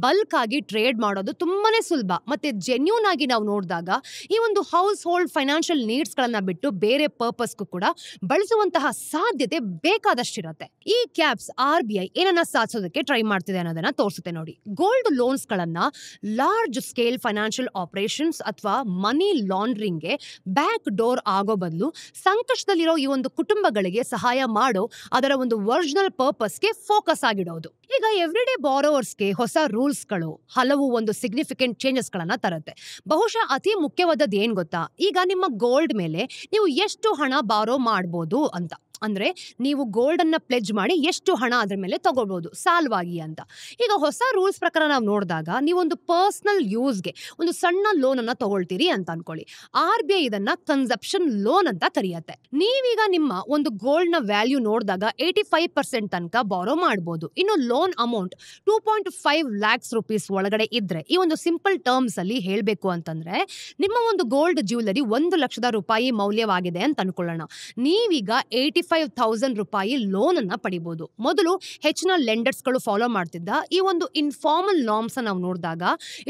ಬಲ್ಕ್ ಆಗಿ ಟ್ರೇಡ್ ಮಾಡೋದು ತುಂಬಾನೇ ಸುಲಭ, ಮತ್ತೆ ಜೆನ್ಯೂನ್ ಆಗಿ ನಾವು ನೋಡಿದಾಗ ಈ ಒಂದು ಹೌಸ್ ಹೋಲ್ಡ್ ಫೈನಾನ್ಷಿಯಲ್ ನೀಡ್ಸ್ ಗಳನ್ನ ಬಿಟ್ಟು ಬೇರೆ ಪರ್ಪಸ್ಗೂ ಕೂಡ ಬಳಸುವಂತಹ ಸಾಧ್ಯತೆ ಬೇಕಾದಷ್ಟಿರುತ್ತೆ. ಈ ಕ್ಯಾಪ್ಸ್ RBI ಏನನ್ನ ಸಾಧಿಸೋದಕ್ಕೆ ಟ್ರೈ ಮಾಡ್ತಿದೆ ಅನ್ನೋದನ್ನ ತೋರಿಸುತ್ತೆ ನೋಡಿ. ಗೋಲ್ಡ್ ಲೋನ್ಸ್ ಗಳನ್ನ ಲಾರ್ಜ್ ಸ್ಕೇಲ್ ಫೈನಾನ್ಷಿಯಲ್ ಆಪರೇಷನ್ಸ್ ಅಥವಾ ಮನಿ ಲಾಂಡ್ರಿಂಗ್ಗೆ ಬ್ಯಾಕ್ ಡೋರ್ ಆಗೋ ಬದಲು ಸಂಕಷ್ಟದಲ್ಲಿರೋ ಈ ಒಂದು ಕುಟುಂಬಗಳಿಗೆ ಸಹಾಯ ಮಾಡೋ ಅದರ ಒಂದು ಒರಿಜಿನಲ್ ಪರ್ಪಸ್ಗೆ ಫೋಕಸ್ ಆಗಿಡೋದು. ಈಗ ಎವ್ರಿಡೇ ಬಾರೋವರ್ಸ್ಗೆ ಹೊಸ ರೂಲ್ಸ್ಗಳು ಹಲವು ಒಂದು ಸಿಗ್ನಿಫಿಕೆಂಟ್ ಚೇಂಜಸ್ ಗಳನ್ನ ತರುತ್ತೆ. ಬಹುಶಃ ಅತಿ ಮುಖ್ಯವಾದದ್ದು ಏನ್ ಗೊತ್ತಾ, ಈಗ ನಿಮ್ಮ ಗೋಲ್ಡ್ ಮೇಲೆ ನೀವು ಎಷ್ಟು ಹಣ ಬಾರೋ ಮಾಡ್ಬೋದು ಅಂತ. ಅಂದ್ರೆ ನೀವು ಗೋಲ್ಡ್ ಅನ್ನ ಪ್ಲೆಜ್ ಮಾಡಿ ಎಷ್ಟು ಹಣ ಅದ್ರ ಮೇಲೆ ತಗೋಬಹುದು ಸಾಲವಾಗಿ ಅಂತ. ಈಗ ಹೊಸ ರೂಲ್ಸ್ ಪ್ರಕಾರ ನಾವು ನೋಡಿದಾಗ ನೀವೊಂದು ಪರ್ಸನಲ್ ಯೂಸ್ಗೆ ಒಂದು ಸಣ್ಣ ಲೋನ್ ಅನ್ನ ತಗೊಳ್ತೀರಿ ಅಂತ ಅನ್ಕೊಳ್ಳಿ. RBI ಇದನ್ನ ಕನ್ಸಪ್ಷನ್ ಲೋನ್ ಅಂತ ಕರೆಯುತ್ತೆ. ನೀವೀಗ ನಿಮ್ಮ ಒಂದು ಗೋಲ್ಡ್ ನ ವ್ಯಾಲ್ಯೂ ನೋಡಿದಾಗ 85% ತನಕ ಬಾರೋ ಮಾಡಬಹುದು. ಇನ್ನು ಲೋನ್ ಅಮೌಂಟ್ 2.5 lakhs rupees ಒಳಗಡೆ ಇದ್ರೆ, ಈ ಒಂದು ಸಿಂಪಲ್ ಟರ್ಮ್ಸ್ ಅಲ್ಲಿ ಹೇಳ್ಬೇಕು ಅಂತಂದ್ರೆ ನಿಮ್ಮ ಒಂದು ಗೋಲ್ಡ್ ಜ್ಯುವೆಲರಿ 1 ಲಕ್ಷದ ರೂಪಾಯಿ ಮೌಲ್ಯವಾಗಿದೆ ಅಂತ ಅನ್ಕೊಳ್ಳೋಣ. ನೀವೀಗ 85,000 ರೂಪಾಯಿ ಲೋನ್ ಅನ್ನ ಪಡಿಬಹುದು. ಮೊದಲು ಹೆಚ್ಚಿನ ಲೆಂಡರ್ಸ್ ಗಳು ಫಾಲೋ ಮಾಡ್ತಿದ್ದ ಈ ಒಂದು ಇನ್ಫಾರ್ಮಲ್ ನಾರ್ಮ್ಸ್ ನಾವು ನೋಡಿದಾಗ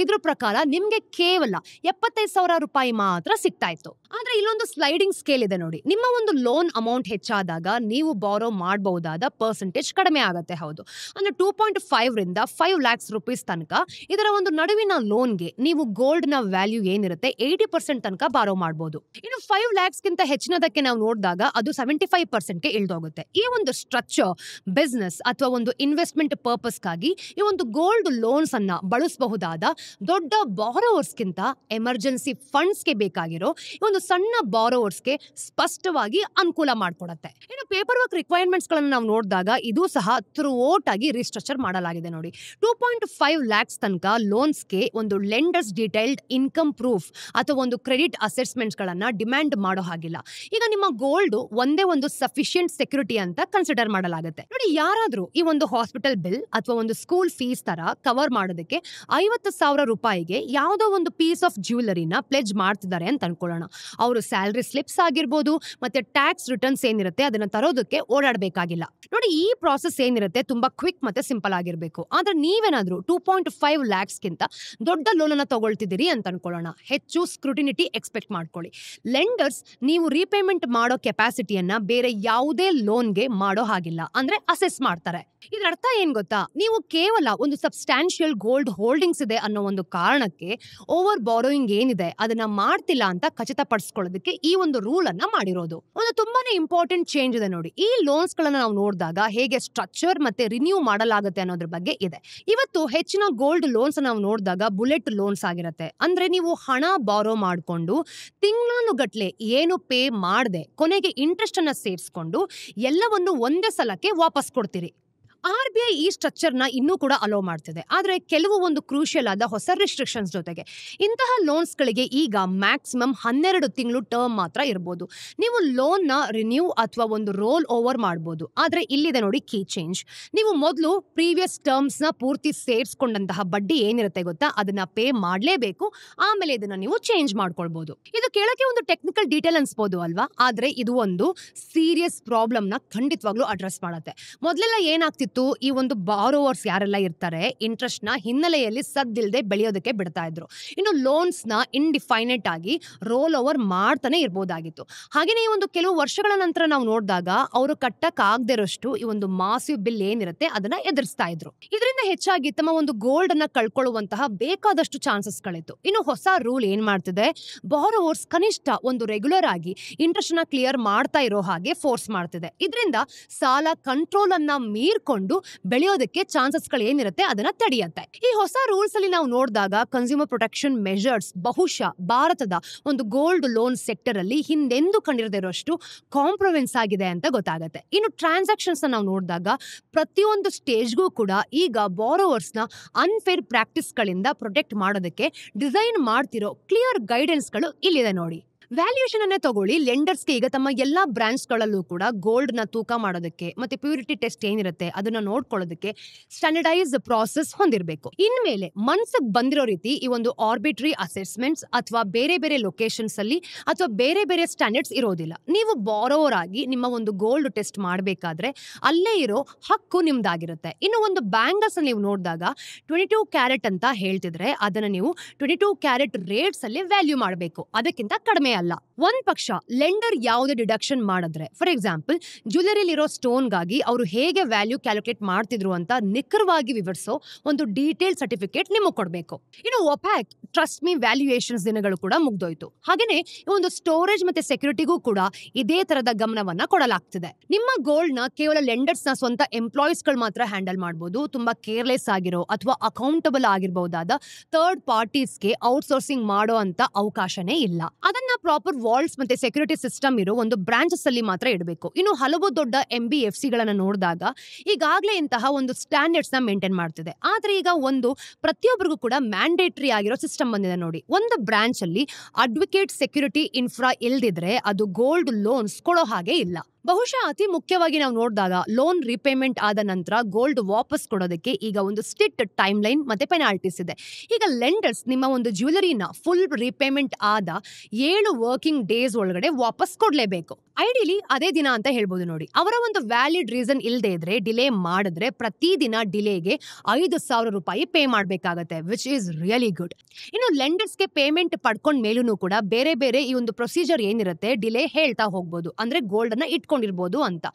ಇದ್ರ ಪ್ರಕಾರ ನಿಮ್ಗೆ ಕೇವಲ 75,000 ರೂಪಾಯಿ ಮಾತ್ರ ಸಿಗ್ತಾ ಇತ್ತು. ಆದ್ರೆ ಇಲ್ಲೊಂದು ಸ್ಲೈಡಿಂಗ್ ಸ್ಕೇಲ್ ಇದೆ ನೋಡಿ. ನಿಮ್ಮ ಒಂದು ಲೋನ್ ಅಮೌಂಟ್ ಹೆಚ್ಚಾದಾಗ ನೀವು ಬಾರೋ ಮಾಡಬಹುದಾದ ಪರ್ಸೆಂಟೇಜ್ ಕಡಿಮೆ ಆಗುತ್ತೆ. ಹೌದು, ಅಂದ್ರೆ 2.5 ರಿಂದ 5 lakhs rupees ತನಕ ಇದರ ಒಂದು ನಡುವಿನ ಲೋನ್ಗೆ ನೀವು ಗೋಲ್ಡ್ ನ ವ್ಯಾಲ್ಯೂ ಏನಿರುತ್ತೆ 80% ತನಕ ಬಾರೋ ಮಾಡಬಹುದು. ಇನ್ನು 5 lakhs ಗಿಂತ ಹೆಚ್ಚಿನದಕ್ಕೆ ನಾವು ನೋಡಿದಾಗ ಅದು 75%ಗೆ ಇಳಿದೋಗುತ್ತೆ. ಈ ಒಂದು ಸ್ಟ್ರಕ್ಚರ್ ಬಿಸ್ನೆಸ್ ಅಥವಾ ಒಂದು ಇನ್ವೆಸ್ಟ್ಮೆಂಟ್ ಪರ್ಪಸ್ಗಾಗಿ ಈ ಒಂದು ಗೋಲ್ಡ್ ಲೋನ್ಸ್ ಅನ್ನ ಬಳಸಬಹುದಾದ ದೊಡ್ಡ ಬಾರೋವರ್ಸ್ಗಿಂತ ಎಮರ್ಜೆನ್ಸಿ ಫಂಡ್ಸ್ಗೆ ಬೇಕಾಗಿರೋ ಒಂದು ಸಣ್ಣ ಬಾರೋವರ್ಸ್ಗೆ ಸ್ಪಷ್ಟವಾಗಿ ಅನುಕೂಲ ಮಾಡಿಕೊಡುತ್ತೆ. ಇನ್ನು ಪೇಪರ್ ವರ್ಕ್ ರಿಕ್ವೈರ್ಮೆಂಟ್ಸ್ ಗಳನ್ನ ನಾವು ನೋಡಿದಾಗ ಇದು ಸಹ ಥ್ರೂಔಟ್ ಆಗಿ ರಿಸ್ಟ್ರಕ್ಚರ್ ಮಾಡಲಾಗಿದೆ ನೋಡಿ. 2.5 lakhs ತನಕ ಲೋನ್ಸ್ಗೆ ಒಂದು ಲೆಂಡರ್ಸ್ ಡೀಟೈಲ್ಡ್ ಇನ್ಕಮ್ ಪ್ರೂಫ್ ಅಥವಾ ಒಂದು ಕ್ರೆಡಿಟ್ ಅಸೆಸ್ಮೆಂಟ್ಸ್ ಗಳನ್ನ ಡಿಮ್ಯಾಂಡ್ ಮಾಡೋ ಹಾಗಿಲ್ಲ. ಈಗ ನಿಮ್ಮ ಗೋಲ್ಡ್ ಒಂದೇ ಒಂದು ಸಫಿಶಿಯಂಟ್ ಸೆಕ್ಯೂರಿಟಿ ಅಂತ ಕನ್ಸಿಡರ್ ಮಾಡಲಾಗುತ್ತೆ ನೋಡಿ. ಯಾರಾದ್ರೂ ಈ ಒಂದು ಹಾಸ್ಪಿಟಲ್ ಬಿಲ್ ಅಥವಾ ಒಂದು ಸ್ಕೂಲ್ ಫೀಸ್ ತರ ಕವರ್ ಮಾಡೋದಕ್ಕೆ 50,000 ರೂಪಾಯಿಗೆ ಯಾವುದೋ ಒಂದು ಪೀಸ್ ಆಫ್ ಜ್ಯುವೆಲರಿನ ಪ್ಲೆಜ್ ಮಾಡ್ತಿದ್ದಾರೆ ಅಂತ ಅನ್ಕೊಳ್ಳೋಣ. ಅವರು ಸ್ಯಾಲರಿ ಸ್ಲಿಪ್ಸ್ ಆಗಿರ್ಬೋದು ಮತ್ತೆ ಟ್ಯಾಕ್ಸ್ ರಿಟರ್ನ್ಸ್ ಏನಿರುತ್ತೆ ಅದನ್ನ ತರೋದಕ್ಕೆ ಓಡಾಡಬೇಕಾಗಿಲ್ಲ ನೋಡಿ. ಈ ಪ್ರಾಸೆಸ್ ಏನಿರುತ್ತೆ ತುಂಬಾ ಕ್ವಿಕ್ ಮತ್ತೆ ಸಿಂಪಲ್ ಆಗಿರ್ಬೇಕು. ಆದ್ರೆ ನೀವೇನಾದ್ರೂ 2.5 lakhs ಗಿಂತ ದೊಡ್ಡ ಲೋನ್ ಅನ್ನ ತಗೊಳ್ತಿದ್ದೀರಿ ಅಂತ ಅನ್ಕೊಳ್ಳೋಣ, ಹೆಚ್ಚು ಸ್ಕ್ರೂಟಿನಿಟಿ ಎಕ್ಸ್ಪೆಕ್ಟ್ ಮಾಡ್ಕೊಳ್ಳಿ. ಲೆಂಡರ್ಸ್ ನೀವು ರೀಪೇಮೆಂಟ್ ಮಾಡೋ ಕೆಪಾಸಿಟಿಯನ್ನ ಬೇರೆ ಯಾವುದೇ ಲೋನ್ಗೆ ಮಾಡೋ ಹಾಗಿಲ್ಲ, ಅಂದ್ರೆ ಅಸೆಸ್ ಮಾಡ್ತಾರೆ. ಇದರ ಅರ್ಥ ಏನ್ ಗೊತ್ತಾ, ನೀವು ಕೇವಲ ಒಂದು ಸಬ್ಸ್ಟಾನ್ಷಿಯಲ್ ಗೋಲ್ಡ್ ಹೋಲ್ಡಿಂಗ್ಸ್ ಇದೆ ಅನ್ನೋ ಒಂದು ಕಾರಣಕ್ಕೆ ಓವರ್ ಬಾರೋಯಿಂಗ್ ಏನಿದೆ ಅದನ್ನ ಮಾಡ್ತಿಲ್ಲ ಅಂತ ಖಚಿತಪಡಿಸ್ಕೊಳ್ಳೋದಕ್ಕೆ ಈ ಒಂದು ರೂಲ್ ಅನ್ನ ಮಾಡಿರೋದು. ಒಂದು ತುಂಬಾನೇ ಇಂಪಾರ್ಟೆಂಟ್ ಚೇಂಜ್ ಇದೆ ನೋಡಿ. ಈ ಲೋನ್ಸ್ ಗಳನ್ನ ನಾವು ನೋಡಿದಾಗ ಹೇಗೆ ಸ್ಟ್ರಕ್ಚರ್ ಮತ್ತೆ ರಿನ್ಯೂ ಮಾಡಲಾಗುತ್ತೆ ಅನ್ನೋದ್ರ ಬಗ್ಗೆ ಇದೆ. ಇವತ್ತು ಹೆಚ್ಚಿನ ಗೋಲ್ಡ್ ಲೋನ್ಸ್ ನಾವು ನೋಡಿದಾಗ ಬುಲೆಟ್ ಲೋನ್ಸ್ ಆಗಿರುತ್ತೆ. ಅಂದ್ರೆ ನೀವು ಹಣ ಬಾರೋ ಮಾಡಿಕೊಂಡು ತಿಂಗಳಾನುಗಟ್ಲೆ ಏನು ಪೇ ಮಾಡದೆ ಕೊನೆಗೆ ಇಂಟ್ರೆಸ್ಟ್ ಅನ್ನ ಸೇರಿಸ್ಕೊಂಡು ಎಲ್ಲವನ್ನು ಒಂದೇ ಸಲಕ್ಕೆ ವಾಪಸ್ ಕೊಡ್ತೀರಿ. RBI ಈ ಸ್ಟ್ರಕ್ಚರ್ ನ ಇನ್ನೂ ಕೂಡ ಅಲೋ ಮಾಡ್ತಿದೆ. ಆದ್ರೆ ಕೆಲವು ಒಂದು ಕ್ರೂಷಿಯಲ್ ಆದ ಹೊಸ ರಿಸ್ಟ್ರಿಕ್ಷನ್ಸ್ ಜೊತೆಗೆ ಇಂತಹ ಲೋನ್ಸ್ ಗಳಿಗೆ ಈಗ ಮ್ಯಾಕ್ಸಿಮಮ್ 12 ತಿಂಗಳು ಟರ್ಮ್ ಮಾತ್ರ ಇರಬಹುದು. ನೀವು ಲೋನ್ ನ ರಿನ್ಯೂ ಅಥವಾ ಒಂದು ರೋಲ್ ಓವರ್ ಮಾಡಬಹುದು. ಆದ್ರೆ ಇಲ್ಲಿದೆ ನೋಡಿ ಕೀ ಚೇಂಜ್. ನೀವು ಮೊದಲು ಪ್ರೀವಿಯಸ್ ಟರ್ಮ್ಸ್ ನ ಪೂರ್ತಿ ಸೇರಿಸ್ಕೊಂಡಂತಹ ಬಡ್ಡಿ ಏನಿರುತ್ತೆ ಗೊತ್ತಾ, ಅದನ್ನ ಪೇ ಮಾಡಲೇಬೇಕು. ಆಮೇಲೆ ಇದನ್ನ ನೀವು ಚೇಂಜ್ ಮಾಡ್ಕೊಳ್ಬಹುದು. ಇದು ಕೇಳಕ್ಕೆ ಒಂದು ಟೆಕ್ನಿಕಲ್ ಡೀಟೇಲ್ ಅನ್ಸ್ಬೋದು ಅಲ್ವಾ, ಆದ್ರೆ ಇದು ಒಂದು ಸೀರಿಯಸ್ ಪ್ರಾಬ್ಲಮ್ ನ ಖಂಡಿತವಾಗ್ಲೂ ಅಡ್ರೆಸ್ ಮಾಡುತ್ತೆ. ಮೊದಲೆಲ್ಲ ಏನಾಗ್ತಿತ್ತು ಏನಾಗ್ತಿತ್ತು, ಈ ಒಂದು ಬಾರೋವರ್ಸ್ ಯಾರೆಲ್ಲ ಇರ್ತಾರೆ ಇಂಟ್ರೆಸ್ಟ್ ನ ಹಿನ್ನೆಲೆಯಲ್ಲಿ ಸದ್ದಿಲ್ಲದೆ ಬೆಳೆಯೋದಕ್ಕೆ ಬಿಡ್ತಾ ಇದ್ರು. ಇನ್ನು ಲೋನ್ಸ್ ನ ಇಂಡಿಫೈನೆಟ್ ಆಗಿ ರೋಲ್ ಓವರ್ ಮಾಡ್ತಾನೆ ಇರ್ಬೋದಾಗಿತ್ತು. ಹಾಗೇನೆ ಈ ಒಂದು ಕೆಲವು ವರ್ಷಗಳ ನಂತರ ನಾವು ನೋಡಿದಾಗ ಅವರು ಕಟ್ಟಕ್ ಆಗದಿರೋಷ್ಟು ಈ ಒಂದು ಮಾಸಿವ್ ಬಿಲ್ ಏನಿರುತ್ತೆ ಅದನ್ನ ಎದುರಿಸ್ತಾ ಇದ್ರು. ಇದರಿಂದ ಹೆಚ್ಚಾಗಿ ತಮ್ಮ ಒಂದು ಗೋಲ್ಡ್ ಅನ್ನ ಕಳ್ಕೊಳ್ಳುವಂತಹ ಬೇಕಾದಷ್ಟು ಚಾನ್ಸಸ್ ಗಳಿತ್ತು. ಇನ್ನು ಹೊಸ ರೂಲ್ ಏನ್ ಮಾಡ್ತಿದೆ, ಬಾರೋವರ್ಸ್ ಕನಿಷ್ಠ ಒಂದು ರೆಗ್ಯುಲರ್ ಆಗಿ ಇಂಟ್ರೆಸ್ಟ್ ನ ಕ್ಲಿಯರ್ ಮಾಡ್ತಾ ಇರೋ ಹಾಗೆ ಫೋರ್ಸ್ ಮಾಡ್ತಿದೆ. ಇದರಿಂದ ಸಾಲ ಕಂಟ್ರೋಲ್ ಅನ್ನ ಮೀರ್ಕೊಂಡು ಬೆಳೆಯೋದಕ್ಕೆ ಚಾನ್ಸಸ್ ಗಳು ಏನಿರುತ್ತೆ ಅದನ್ನ ತಡೆಯುತ್ತೆ. ಈ ಹೊಸ ರೂಲ್ಸ್ ಅಲ್ಲಿ ನಾವು ನೋಡಿದಾಗ ಕನ್ಸ್ಯೂಮರ್ ಪ್ರೊಟೆಕ್ಷನ್ ಮೆಜರ್ಸ್ ಬಹುಶಃ ಭಾರತದ ಒಂದು ಗೋಲ್ಡ್ ಲೋನ್ ಸೆಕ್ಟರ್ ಅಲ್ಲಿ ಹಿಂದೆಂದೂ ಕಂಡಿರದಿರೋಷ್ಟು ಕಾಂಪ್ರೊಮೆನ್ಸ್ ಆಗಿದೆ ಅಂತ ಗೊತ್ತಾಗುತ್ತೆ. ಇನ್ನು ಟ್ರಾನ್ಸಾಕ್ಷನ್ಸ್ ನಾವು ನೋಡಿದಾಗ ಪ್ರತಿಯೊಂದು ಸ್ಟೇಜ್ಗೂ ಕೂಡ ಈಗ ಬಾರೋವರ್ಸ್ ನ ಅನ್ಫೇರ್ ಪ್ರಾಕ್ಟೀಸ್ ಗಳಿಂದ ಪ್ರೊಟೆಕ್ಟ್ ಮಾಡೋದಕ್ಕೆ ಡಿಸೈನ್ ಮಾಡ್ತಿರೋ ಕ್ಲಿಯರ್ ಗೈಡೆನ್ಸ್ ಗಳು ಇಲ್ಲಿದೆ ನೋಡಿ. ವ್ಯಾಲ್ಯೂಯೇಷನ್ ಅನ್ನೇ ತಗೊಳ್ಳಿ, ಲೆಂಡರ್ಸ್ಗೆ ಈಗ ತಮ್ಮ ಎಲ್ಲಾ ಬ್ರಾಂಚ್ ಗಳಲ್ಲೂ ಕೂಡ ಗೋಲ್ಡ್ ನ ತೂಕ ಮಾಡೋದಕ್ಕೆ ಮತ್ತೆ ಪ್ಯೂರಿಟಿ ಟೆಸ್ಟ್ ಏನಿರುತ್ತೆ ಅದನ್ನ ನೋಡ್ಕೊಳ್ಳೋದಕ್ಕೆ ಸ್ಟ್ಯಾಂಡರ್ಡೈಸ್ ಪ್ರಾಸೆಸ್ ಹೊಂದಿರಬೇಕು. ಇನ್ಮೇಲೆ ಮನ್ಸಿಗೆ ಬಂದಿರೋ ರೀತಿ ಈ ಒಂದು ಆರ್ಬಿಟ್ರಿ ಅಸೆಸ್ಮೆಂಟ್ಸ್ ಅಥವಾ ಬೇರೆ ಬೇರೆ ಲೊಕೇಶನ್ಸ್ ಅಲ್ಲಿ ಅಥವಾ ಬೇರೆ ಬೇರೆ ಸ್ಟ್ಯಾಂಡರ್ಡ್ಸ್ ಇರೋದಿಲ್ಲ. ನೀವು ಬಾರೋವರ್ ಆಗಿ ನಿಮ್ಮ ಒಂದು ಗೋಲ್ಡ್ ಟೆಸ್ಟ್ ಮಾಡಬೇಕಾದ್ರೆ ಅಲ್ಲೇ ಇರೋ ಹಕ್ಕು ನಿಮ್ದಾಗಿರುತ್ತೆ. ಇನ್ನು ಒಂದು ಬ್ಯಾಂಗಲ್ಸ್ ನೀವು ನೋಡಿದಾಗ 22 ಕ್ಯಾರೆಟ್ ಅಂತ ಹೇಳ್ತಿದ್ರೆ ಅದನ್ನ ನೀವು 22 ಕ್ಯಾರೆಟ್ ರೇಟ್ಸ್ ಅಲ್ಲಿ ವ್ಯಾಲ್ಯೂ ಮಾಡಬೇಕು, ಅದಕ್ಕಿಂತ ಕಡಿಮೆ ಅಲ್ಲ. ಒಂದ್ ಪಕ್ಷ ಲೆಂಡರ್ ಯಾವುದೇ ಡಿಡಕ್ಷನ್ ಮಾಡಿದ್ರೆ, ಫಾರ್ ಎಕ್ಸಾಂಪಲ್ ಜ್ಯುವೆಲರಿಲಿರೋ ಸ್ಟೋನ್ ಗಾಗಿ ಅವರು ಹೇಗೆ ವ್ಯಾಲ್ಯೂ ಕ್ಯಾಲ್ಕುಲೇಟ್ ಮಾಡ್ತಿದ್ರು ಅಂತ ನಿಖರವಾಗಿ ವಿವರಿಸೋ ಒಂದು ಡೀಟೇಲ್ ಸರ್ಟಿಫಿಕೇಟ್ ನಿಮಗೆ ಕೊಡಬೇಕು. ಇನ್ನು ಒಪ್ಯಾಕ್ ಟ್ರಸ್ಟ್ ಮೀ ವ್ಯಾಲ್ಯೂಯೇಷನ್ಸ್ ದಿನಗಳು ಕೂಡ ಮುಗ್ದೋಯ್ತು. ಹಾಗೇನೆ ಒಂದು ಸ್ಟೋರೇಜ್ ಮತ್ತೆ ಸೆಕ್ಯೂರಿಟಿಗೂ ಕೂಡ ಇದೇ ತರದ ಗಮನವನ್ನ ಕೊಡಲಾಗ್ತಿದೆ. ನಿಮ್ಮ ಗೋಲ್ಡ್ ನ ಕೇವಲ ಲೆಂಡರ್ಸ್ ನ ಸ್ವಂತ ಎಂಪ್ಲಾಯೀಸ್ ಗಳು ಮಾತ್ರ ಹ್ಯಾಂಡಲ್ ಮಾಡಬಹುದು. ತುಂಬಾ ಕೇರ್ಲೆಸ್ ಆಗಿರೋ ಅಥವಾ ಅಕೌಂಟಬಲ್ ಆಗಿರಬಹುದಾದ ಥರ್ಡ್ ಪಾರ್ಟೀಸ್ಗೆ ಔಟ್ಸೋರ್ಸಿಂಗ್ ಮಾಡೋ ಅಂತ ಅವಕಾಶನೇ ಇಲ್ಲ. ಅದನ್ನ ಪ್ರಾಪರ್ ವಾಲ್ಸ್ ಮತ್ತೆ ಸೆಕ್ಯೂರಿಟಿ ಸಿಸ್ಟಮ್ ಇರೋ ಒಂದು ಬ್ರಾಂಚಸ್ ಅಲ್ಲಿ ಮಾತ್ರ ಇಡಬೇಕು. ಇನ್ನು ಹಲವು ದೊಡ್ಡ MBFC ಗಳನ್ನ ನೋಡಿದಾಗ ಈಗಾಗಲೇ ಇಂತಹ ಒಂದು ಸ್ಟ್ಯಾಂಡರ್ಡ್ಸ್ ನ ಮೇಂಟೈನ್ ಮಾಡ್ತಿದೆ. ಆದ್ರೆ ಈಗ ಒಂದು ಪ್ರತಿಯೊಬ್ಬರಿಗೂ ಕೂಡ ಮ್ಯಾಂಡೇಟರಿ ಆಗಿರೋ ಸಿಸ್ಟಮ್ ಬಂದಿದೆ ನೋಡಿ. ಒಂದು ಬ್ರಾಂಚ್ ಅಲ್ಲಿ ಅಡ್ವೊಕೇಟ್ ಸೆಕ್ಯೂರಿಟಿ ಇನ್ಫ್ರಾ ಇಲ್ದಿದ್ರೆ ಅದು ಗೋಲ್ಡ್ ಲೋನ್ಸ್ ಕೊಡೋ ಹಾಗೆ ಇಲ್ಲ. ಬಹುಶಃ ಅತಿ ಮುಖ್ಯವಾಗಿ ನಾವು ನೋಡಿದಾಗ ಲೋನ್ ರಿಪೇಮೆಂಟ್ ಆದ ನಂತರ ಗೋಲ್ಡ್ ವಾಪಸ್ ಕೊಡೋದಕ್ಕೆ ಈಗ ಒಂದು ಸ್ಟ್ರಿಕ್ಟ್ ಟೈಮ್ ಲೈನ್ ಮತ್ತೆ ಪೆನಾಲ್ಟೀಸ್ ಇದೆ. ಈಗ ಲೆಂಡರ್ಸ್ ನಿಮ್ಮ ಒಂದು ಜ್ಯುವೆಲರಿನ ಫುಲ್ ರಿಪೇಮೆಂಟ್ ಆದ 7 ವರ್ಕಿಂಗ್ ಡೇಸ್ ಒಳಗಡೆ ವಾಪಸ್ ಕೊಡ್ಲೇಬೇಕು. ಐಡಿಯಲಿ ಅದೇ ದಿನ ಅಂತ ಹೇಳ್ಬೋದು ನೋಡಿ. ಅವರ ಒಂದು ವ್ಯಾಲಿಡ್ ರೀಸನ್ ಇಲ್ಲದೆ ಇದ್ರೆ ಡಿಲೇ ಮಾಡಿದ್ರೆ ಪ್ರತಿದಿನ ಡಿಲೇಗೆ 5,000 ರೂಪಾಯಿ ಪೇ ಮಾಡಬೇಕಾಗತ್ತೆ, ವಿಚ್ ಈಸ್ ರಿಯಲಿ ಗುಡ್. ಇನ್ನು ಲೆಂಡರ್ಸ್ಗೆ ಪೇಮೆಂಟ್ ಪಡ್ಕೊಂಡ್ ಮೇಲೂ ಕೂಡ ಬೇರೆ ಬೇರೆ ಈ ಒಂದು ಪ್ರೊಸೀಜರ್ ಏನಿರುತ್ತೆ ಡಿಲೇ ಹೇಳ್ತಾ ಹೋಗ್ಬೋದು, ಅಂದ್ರೆ ಗೋಲ್ಡ್ ಅನ್ನ ಇಟ್ಕೊಂಡಿರ್ಬೋದು ಅಂತ.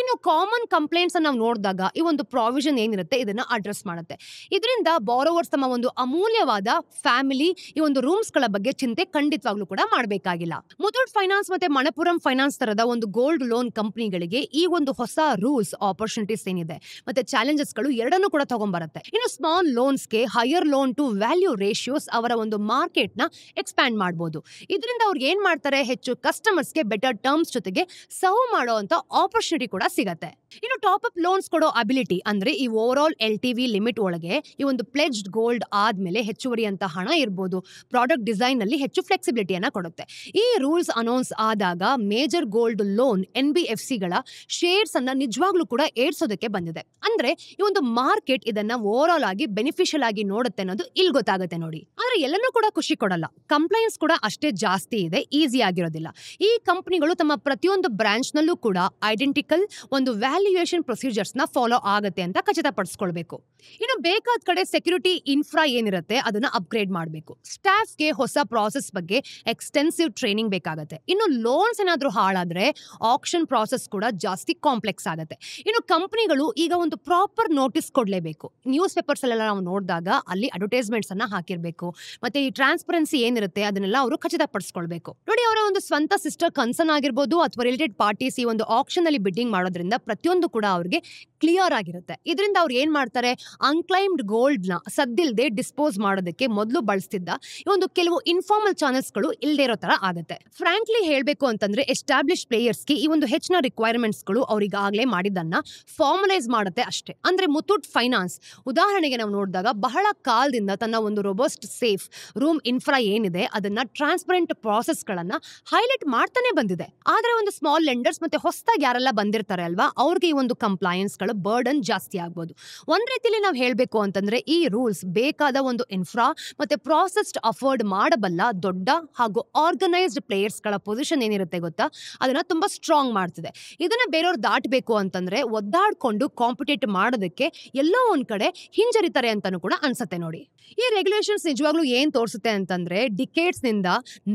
ಇನ್ನು ಕಾಮನ್ ಕಂಪ್ಲೇಂಟ್ಸ್ ನಾವು ನೋಡಿದಾಗ ಈ ಒಂದು ಪ್ರಾವಿಷನ್ ಏನಿರುತ್ತೆ ಇದನ್ನ ಅಡ್ರೆಸ್ ಮಾಡುತ್ತೆ. ಇದರಿಂದ ಬಾರೋವರ್ಸ್ ತಮ್ಮ ಒಂದು ಅಮೂಲ್ಯವಾದ ಫ್ಯಾಮಿಲಿ ಈ ಒಂದು ರೂಮ್ಸ್ ಗಳ ಬಗ್ಗೆ ಚಿಂತೆ ಖಂಡಿತವಾಗ್ಲೂ ಕೂಡ ಮಾಡಬೇಕಾಗಿಲ್ಲ. ಮುಥೂಟ್ ಫೈನಾನ್ಸ್ ಮತ್ತೆ ಮಣಪುರಂ ಫೈನಾನ್ಸ್ ತರದ ಒಂದು ಗೋಲ್ಡ್ ಲೋನ್ ಕಂಪನಿಗಳಿಗೆ ಈ ಒಂದು ಹೊಸ ರೂಲ್ಸ್ ಆಪರ್ಚುನಿಟೀಸ್ ಏನಿದೆ ಮತ್ತೆ ಚಾಲೆಂಜಸ್ ಗಳು ಎರಡನ್ನೂ ಕೂಡ ತಗೊಂಡ್ಬರುತ್ತೆ. ಇನ್ನು ಸ್ಮಾಲ್ ಲೋನ್ಸ್ ಗೆ higher loan to value ratios ಅವರ ಒಂದು ಮಾರ್ಕೆಟ್ ನ ಎಕ್ಸ್ಪ್ಯಾಂಡ್ ಮಾಡಬಹುದು. ಇದರಿಂದ ಅವ್ರು ಏನ್ ಮಾಡ್ತಾರೆ, ಹೆಚ್ಚು ಕಸ್ಟಮರ್ಸ್ ಗೆ ಬೆಟರ್ ಟರ್ಮ್ಸ್ ಜೊತೆಗೆ ಸರ್ವ್ ಮಾಡೋ ಅಂತ ಆಪರ್ಚುನಿಟಿ ಕೂಡ ಸಿಗತ್ತೆ. ಇನ್ನು ಟಾಪ್ ಅಪ್ ಲೋನ್ಸ್ ಕೊಡೋ ಅಬಿಲಿಟಿ ಅಂದ್ರೆ ಈ ಓವರ್ ಆಲ್ LTV ಲಿಮಿಟ್ ಒಳಗೆ ಈ ಒಂದು ಪ್ಲೆಜ್ಡ್ ಗೋಲ್ಡ್ ಆದ್ಮೇಲೆ ಹೆಚ್ಚುವರಿ ಅಂತ ಹಣ ಇರ್ಬೋದು, ಪ್ರಾಡಕ್ಟ್ ಡಿಸೈನ್ ನಲ್ಲಿ ಹೆಚ್ಚು ಫ್ಲೆಕ್ಸಿಬಿಲಿಟಿಯನ್ನ ಕೊಡುತ್ತೆ. ಈ ರೂಲ್ಸ್ ಅನೌನ್ಸ್ ಆದಾಗ ಮೇಜರ್ ಗೋಲ್ಡ್ ಲೋನ್ NBFC ಗಳ ಶೇರ್ಸ್ ಅನ್ನ ನಿಜವಾಗ್ಲೂ ಕೂಡ ಏರ್ಸೋದಕ್ಕೆ ಬಂದಿದೆ. ಅಂದ್ರೆ ಈ ಒಂದು ಮಾರ್ಕೆಟ್ ಇದನ್ನ ಓವರ್ ಆಲ್ ಆಗಿ ಬೆನಿಫಿಷಿಯಲ್ ಆಗಿ ನೋಡುತ್ತೆ ಅನ್ನೋದು ಇಲ್ಲಿ ಗೊತ್ತಾಗುತ್ತೆ ನೋಡಿ. ಆದ್ರೆ ಎಲ್ಲನೂ ಕೂಡ ಖುಷಿ ಕೊಡಲ್ಲ. ಕಂಪ್ಲೈನ್ಸ್ ಕೂಡ ಅಷ್ಟೇ ಜಾಸ್ತಿ ಇದೆ, ಈಸಿ ಆಗಿರೋದಿಲ್ಲ. ಈ ಕಂಪನಿಗಳು ತಮ್ಮ ಪ್ರತಿಯೊಂದು ಬ್ರಾಂಚ್ ನಲ್ಲೂ ಕೂಡ ಐಡೆಂಟಿಕಲ್ ಒಂದು ವ್ಯಾಲ್ಯೂಯೇಷನ್ ಪ್ರೊಸೀಜರ್ಸ್ ನ ಫಾಲೋ ಆಗುತ್ತೆ ಅಂತ ಖಚಿತಪಡಿಸ್ಕೊಳ್ಬೇಕು. ಇನ್ನು ಬೇಕಾದ ಕಡೆ ಸೆಕ್ಯೂರಿಟಿ ಇನ್ಫ್ರಾ ಏನಿರುತ್ತೆ ಅದನ್ನ ಅಪ್ಗ್ರೇಡ್ ಮಾಡಬೇಕು. ಸ್ಟಾಫ್ ಗೆ ಹೊಸ ಪ್ರಾಸೆಸ್ ಬಗ್ಗೆ ಎಕ್ಸ್ಟೆನ್ಸಿವ್ ಟ್ರೈನಿಂಗ್ ಬೇಕಾಗುತ್ತೆ. ಇನ್ನು ಲೋನ್ಸ್ ಏನಾದ್ರೂ ಹಾಳಾದ್ರೆ ಆಕ್ಷನ್ ಪ್ರಾಸೆಸ್ ಕೂಡ ಜಾಸ್ತಿ ಕಾಂಪ್ಲೆಕ್ಸ್ ಆಗುತ್ತೆ. ಇನ್ನು ಕಂಪನಿಗಳು ಈಗ ಒಂದು ಪ್ರಾಪರ್ ನೋಟಿಸ್ ಕೊಡ್ಲೇಬೇಕು. ನ್ಯೂಸ್ ಪೇಪರ್ಸ್ ಎಲ್ಲ ನಾವು ನೋಡಿದಾಗ ಅಲ್ಲಿ ಅಡ್ವರ್ಟೈಸ್ಮೆಂಟ್ಸ್ ಅನ್ನ ಹಾಕಿರ್ಬೇಕು. ಮತ್ತೆ ಈ ಟ್ರಾನ್ಸ್ಪರೆನ್ಸಿ ಏನಿರುತ್ತೆ ಅದನ್ನೆಲ್ಲ ಅವರು ಖಚಿತಪಡಿಸ್ಕೊಳ್ಬೇಕು ನೋಡಿ. ಅವರ ಒಂದು ಸ್ವಂತ ಸಿಸ್ಟರ್ ಕನ್ಸರ್ನ್ ಆಗಿರ್ಬೋದು ಅಥವಾ ರಿಲೇಟೆಡ್ ಪಾರ್ಟೀಸ್ ಈ ಒಂದು ಆಕ್ಷನ್ ಅಲ್ಲಿ ಬಿಡ್ಡಿಂಗ್ ಮಾಡೋದ್ರಿಂದ ಪ್ರತಿಯೊಂದು ಕೂಡ ಅವ್ರಿಗೆ ಕ್ಲಿಯರ್ ಆಗಿರುತ್ತೆ. ಇದರಿಂದ ಅವ್ರು ಏನ್ ಮಾಡ್ತಾರೆ, ಅನ್ಕ್ಲೈಮ್ಡ್ ಗೋಲ್ಡ್ ನ ಸದ್ದಿಲ್ದೆ ಡಿಸ್ಪೋಸ್ ಮಾಡೋದಕ್ಕೆ ಮೊದಲು ಬಳಸ್ತಿದ್ದ ಈ ಒಂದು ಕೆಲವು ಇನ್ಫಾರ್ಮಲ್ ಚಾನೆಲ್ಸ್ ಗಳು ಇಲ್ಲದೆ ಇರೋ ತರ ಆಗುತ್ತೆ. ಫ್ರಾಂಕ್ಲಿ ಹೇಳ್ಬೇಕು ಅಂತಂದ್ರೆ ಎಸ್ಟಾಬ್ಲಿಷ್ ಪ್ಲೇಯರ್ಸ್ಗೆ ಈ ಒಂದು ಹೆಚ್ಚಿನ ರಿಕ್ವೈರ್ಮೆಂಟ್ಸ್ ಗಳು ಅವ್ರಿಗಾಗಲೇ ಮಾಡಿದ್ದನ್ನ ಫಾರ್ಮಲೈಸ್ ಮಾಡುತ್ತೆ ಅಷ್ಟೇ. ಅಂದ್ರೆ ಮುಥೂಟ್ ಫೈನಾನ್ಸ್ ಉದಾಹರಣೆಗೆ ನಾವು ನೋಡಿದಾಗ ಬಹಳ ಕಾಲದಿಂದ ತನ್ನ ಒಂದು ರೋಬಸ್ಟ್ ಸೇಫ್ ರೂಮ್ ಇನ್ಫ್ರಾ ಏನಿದೆ ಅದನ್ನ ಟ್ರಾನ್ಸ್ಪರೆಂಟ್ ಪ್ರಾಸೆಸ್ ಗಳನ್ನ ಹೈಲೈಟ್ ಮಾಡ್ತಾನೆ ಬಂದಿದೆ. ಆದ್ರೆ ಒಂದು ಸ್ಮಾಲ್ ಲೆಂಡರ್ಸ್ ಮತ್ತೆ ಮತ್ತೆ ಹೊಸದಾಗಿ ಯಾರೆಲ್ಲ ಬಂದಿರ್ತಾರೆ ಅಲ್ವಾ, ಅವ್ರಿಗೆ ಈ ಒಂದು ಕಂಪ್ಲೈನ್ಸ್ಗಳು ಬರ್ಡನ್ ಜಾಸ್ತಿ ಆಗ್ಬೋದು. ಒಂದ್ ರೀತಿಯಲ್ಲಿ ನಾವು ಹೇಳ್ಬೇಕು ಅಂತಂದ್ರೆ ಈ ರೂಲ್ಸ್ ಬೇಕಾದ ಒಂದು ಇನ್ಫ್ರಾ ಮತ್ತೆ ಪ್ರಾಸೆಸ್ಡ್ ಅಫೋರ್ಡ್ ಮಾಡಬಲ್ಲ ದೊಡ್ಡ ಹಾಗೂ ಆರ್ಗನೈಸ್ಡ್ ಪ್ಲೇಯರ್ಸ್ಗಳ ಪೊಸಿಷನ್ ಏನಿರುತ್ತೆ ಗೊತ್ತಾ, ಅದನ್ನ ತುಂಬಾ ಸ್ಟ್ರಾಂಗ್ ಮಾಡ್ತಿದೆ. ಇದನ್ನ ಬೇರೆಯವ್ರು ದಾಟಬೇಕು ಅಂತಂದ್ರೆ ಒದ್ದಾಡ್ಕೊಂಡು ಕಾಂಪಿಟೇಟ್ ಮಾಡೋದಕ್ಕೆ ಎಲ್ಲೋ ಒಂದ್ ಕಡೆ ಹಿಂಜರಿತಾರೆ ಅಂತಾನು ಕೂಡ ಅನ್ಸುತ್ತೆ ನೋಡಿ. ಈ ರೆಗ್ಯುಲೇಷನ್ಸ್ ನಿಜವಾಗ್ಲೂ ಏನ್ ತೋರಿಸುತ್ತೆ ಅಂತಂದ್ರೆ ಡಿಕೇಡ್ಸ್ ನಿಂದ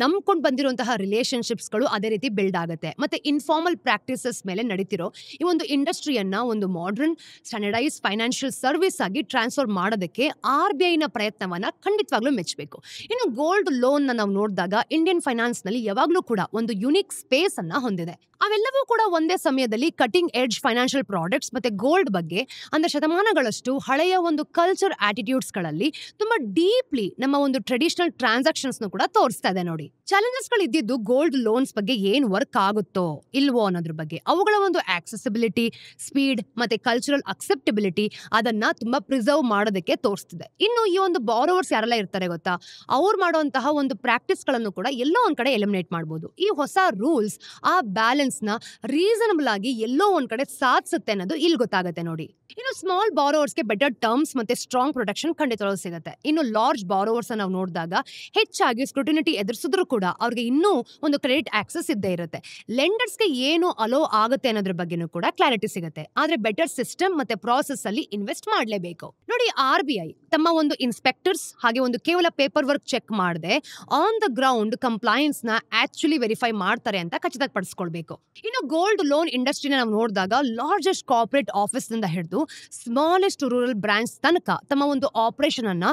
ನಂಬ್ಕೊಂಡು ಬಂದಿರುವಂತಹ ರಿಲೇಶನ್ಶಿಪ್ಸ್ ಗಳು ಅದೇ ರೀತಿ ಬಿಲ್ಡ್ ಆಗುತ್ತೆ. ಮತ್ತೆ ಇನ್ಫಾರ್ಮಲ್ ಪ್ರಾಕ್ಟೀಸಸ್ ಮೇಲೆ ನಡೀತಿರೋ ಈ ಒಂದು ಇಂಡಸ್ಟ್ರಿಯನ್ನ ಒಂದು ಮಾಡರ್ನ್ ಸ್ಟ್ಯಾಂಡರ್ಡೈಸ್ ಫೈನಾನ್ಷಿಯಲ್ ಸರ್ವಿಸ್ ಆಗಿ ಟ್ರಾನ್ಸ್ಫರ್ ಮಾಡೋದಕ್ಕೆ RBI ನ ಪ್ರಯತ್ನವನ್ನ ಖಂಡಿತವಾಗ್ಲೂ ಮೆಚ್ಚಬೇಕು. ಇನ್ನು ಗೋಲ್ಡ್ ಲೋನ್ ನಾವು ನೋಡಿದಾಗ ಇಂಡಿಯನ್ ಫೈನಾನ್ಸ್ ನಲ್ಲಿ ಯಾವಾಗ್ಲೂ ಕೂಡ ಒಂದು ಯುನಿಕ್ ಸ್ಪೇಸ್ ಅನ್ನ ಹೊಂದಿದೆ. ಅವೆಲ್ಲವೂ ಕೂಡ ಒಂದೇ ಸಮಯದಲ್ಲಿ ಕಟಿಂಗ್ ಎಡ್ಜ್ ಫೈನಾನ್ಷಿಯಲ್ ಪ್ರಾಡಕ್ಟ್ಸ್ ಮತ್ತೆ ಗೋಲ್ಡ್ ಬಗ್ಗೆ ಅಂದ್ರೆ ಶತಮಾನಗಳಷ್ಟು ಹಳೆಯ ಒಂದು ಕಲ್ಚರ್ ಆಟಿಟ್ಯೂಡ್ಸ್ ಗಳಲ್ಲಿ ತುಂಬಾ ಡೀಪ್ಲಿ ನಮ್ಮ ಒಂದು ಟ್ರೆಡಿಷನಲ್ ಟ್ರಾನ್ಸಾಕ್ಷನ್ಸ್ ಕೂಡ ತೋರಿಸ್ತಾ ಇದೆ ನೋಡಿ. ಚಾಲೆಂಜಸ್ ಗಳು ಇದ್ದಿದ್ದು ಗೋಲ್ಡ್ ಲೋನ್ಸ್ ಬಗ್ಗೆ ಏನ್ ವರ್ಕ್ ಆಗುತ್ತೋ ಇಲ್ವೋ ಅನ್ನೋದ್ರ ಬಗ್ಗೆ, ಅವುಗಳ ಒಂದು ಆಕ್ಸೆಸಿಬಿಲಿಟಿ, ಸ್ಪೀಡ್ ಮತ್ತೆ ಕಲ್ಚರಲ್ ಅಕ್ಸೆಪ್ಟಬಿಲಿಟಿ ಅದನ್ನ ತುಂಬಾ ಪ್ರಿಸರ್ವ್ ಮಾಡೋದಕ್ಕೆ ತೋರಿಸ್ತಿದೆ. ಇನ್ನು ಈ ಒಂದು ಬಾರೋವರ್ಸ್ ಯಾರೆಲ್ಲ ಇರ್ತಾರೆ ಗೊತ್ತಾ, ಅವ್ರು ಮಾಡುವಂತಹ ಒಂದು ಪ್ರಾಕ್ಟೀಸ್ ಗಳನ್ನು ಕೂಡ ಎಲ್ಲೋ ಒಂದ್ ಕಡೆ ಎಲಿಮಿನೇಟ್ ಮಾಡಬಹುದು. ಈ ಹೊಸ ರೂಲ್ಸ್ ಆ ಬ್ಯಾಲೆನ್ಸ್ ನ ರೀಸನಬಲ್ ಆಗಿ ಎಲ್ಲೋ ಒಂದ್ ಕಡೆ ಸಾಧಿಸುತ್ತೆ ಅನ್ನೋದು ಇಲ್ಲಿ ಗೊತ್ತಾಗುತ್ತೆ ನೋಡಿ. ಇನ್ನು ಸ್ಮಾಲ್ ಬಾರೋವರ್ಸ್ಗೆ ಬೆಟರ್ ಟರ್ಮ್ಸ್ ಮತ್ತೆ ಸ್ಟ್ರಾಂಗ್ ಪ್ರೊಟೆಕ್ಷನ್ ಖಂಡಿತವಾಗ್ಲೂ ಸಿಗುತ್ತೆ. ಇನ್ನು ಲಾರ್ಜ್ ಬಾರೋವರ್ಸ್ ನಾವು ನೋಡಿದಾಗ ಹೆಚ್ಚಾಗಿ ಸ್ಕ್ರೂಟಿನಿಟಿ ಎದುರಿಸಿದ್ರು ಕೂಡ ಅವ್ರಿಗೆ ಇನ್ನೂ ಒಂದು ಕ್ರೆಡಿಟ್ ಆಕ್ಸೆಸ್ ಇದ್ದೇ ಇರುತ್ತೆ. ಲೆಂಡರ್ಸ್ಗೆ ಏನು ಅಲೋ ಆಗುತ್ತೆ ಅನ್ನೋದ್ರ ಬಗ್ಗೆನೂ ಕೂಡ ಕ್ಲಾರಿಟಿ ಸಿಗುತ್ತೆ. ಆದ್ರೆ ಬೆಟರ್ ಸಿಸ್ಟಮ್ ಮತ್ತೆ ಪ್ರಾಸೆಸ್ ಅಲ್ಲಿ ಇನ್ವೆಸ್ಟ್ ಮಾಡಲೇಬೇಕು ನೋಡಿ. RBI ತಮ್ಮ ಒಂದು ಇನ್ಸ್ಪೆಕ್ಟರ್ಸ್ ಹಾಗೆ ಒಂದು ಕೇವಲ ಪೇಪರ್ ವರ್ಕ್ ಚೆಕ್ ಮಾಡದೆ ಆನ್ ದ ಗ್ರೌಂಡ್ ಕಂಪ್ಲೈನ್ಸ್ ನ ಆಕ್ಚುಲಿ ವೆರಿಫೈ ಮಾಡ್ತಾರೆ ಅಂತ ಖಚಿತಪಡಿಸ್ಕೊಳ್ಬೇಕು. ಇನ್ನು ಗೋಲ್ಡ್ ಲೋನ್ ಇಂಡಸ್ಟ್ರಿನ ನಾವು ನೋಡಿದಾಗ ಲಾರ್ಜೆಸ್ಟ್ ಕಾರ್ಪೊರೇಟ್ ಆಫೀಸ್ ನಿಂದ ಹಿಡಿದು ಸ್ಮಾಲೆಸ್ಟ್ ರೂರಲ್ ಬ್ರಾಂಚ್ ತನಕ ತಮ್ಮ ಒಂದು ಆಪರೇಷನ್ ಅನ್ನ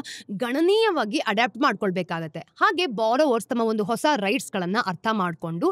ಗಣನೀಯವಾಗಿ ಅಡ್ಯಾಪ್ಟ್ ಮಾಡ್ಕೊಳ್ಬೇಕಾಗತ್ತೆ. ಹಾಗೆ ಬಾರೋವರ್ಸ್ ತಮ್ಮ ಒಂದು ಹೊಸ ರೈಟ್ಸ್ ಗಳನ್ನ ಅರ್ಥ ಮಾಡ್ಕೊಂಡು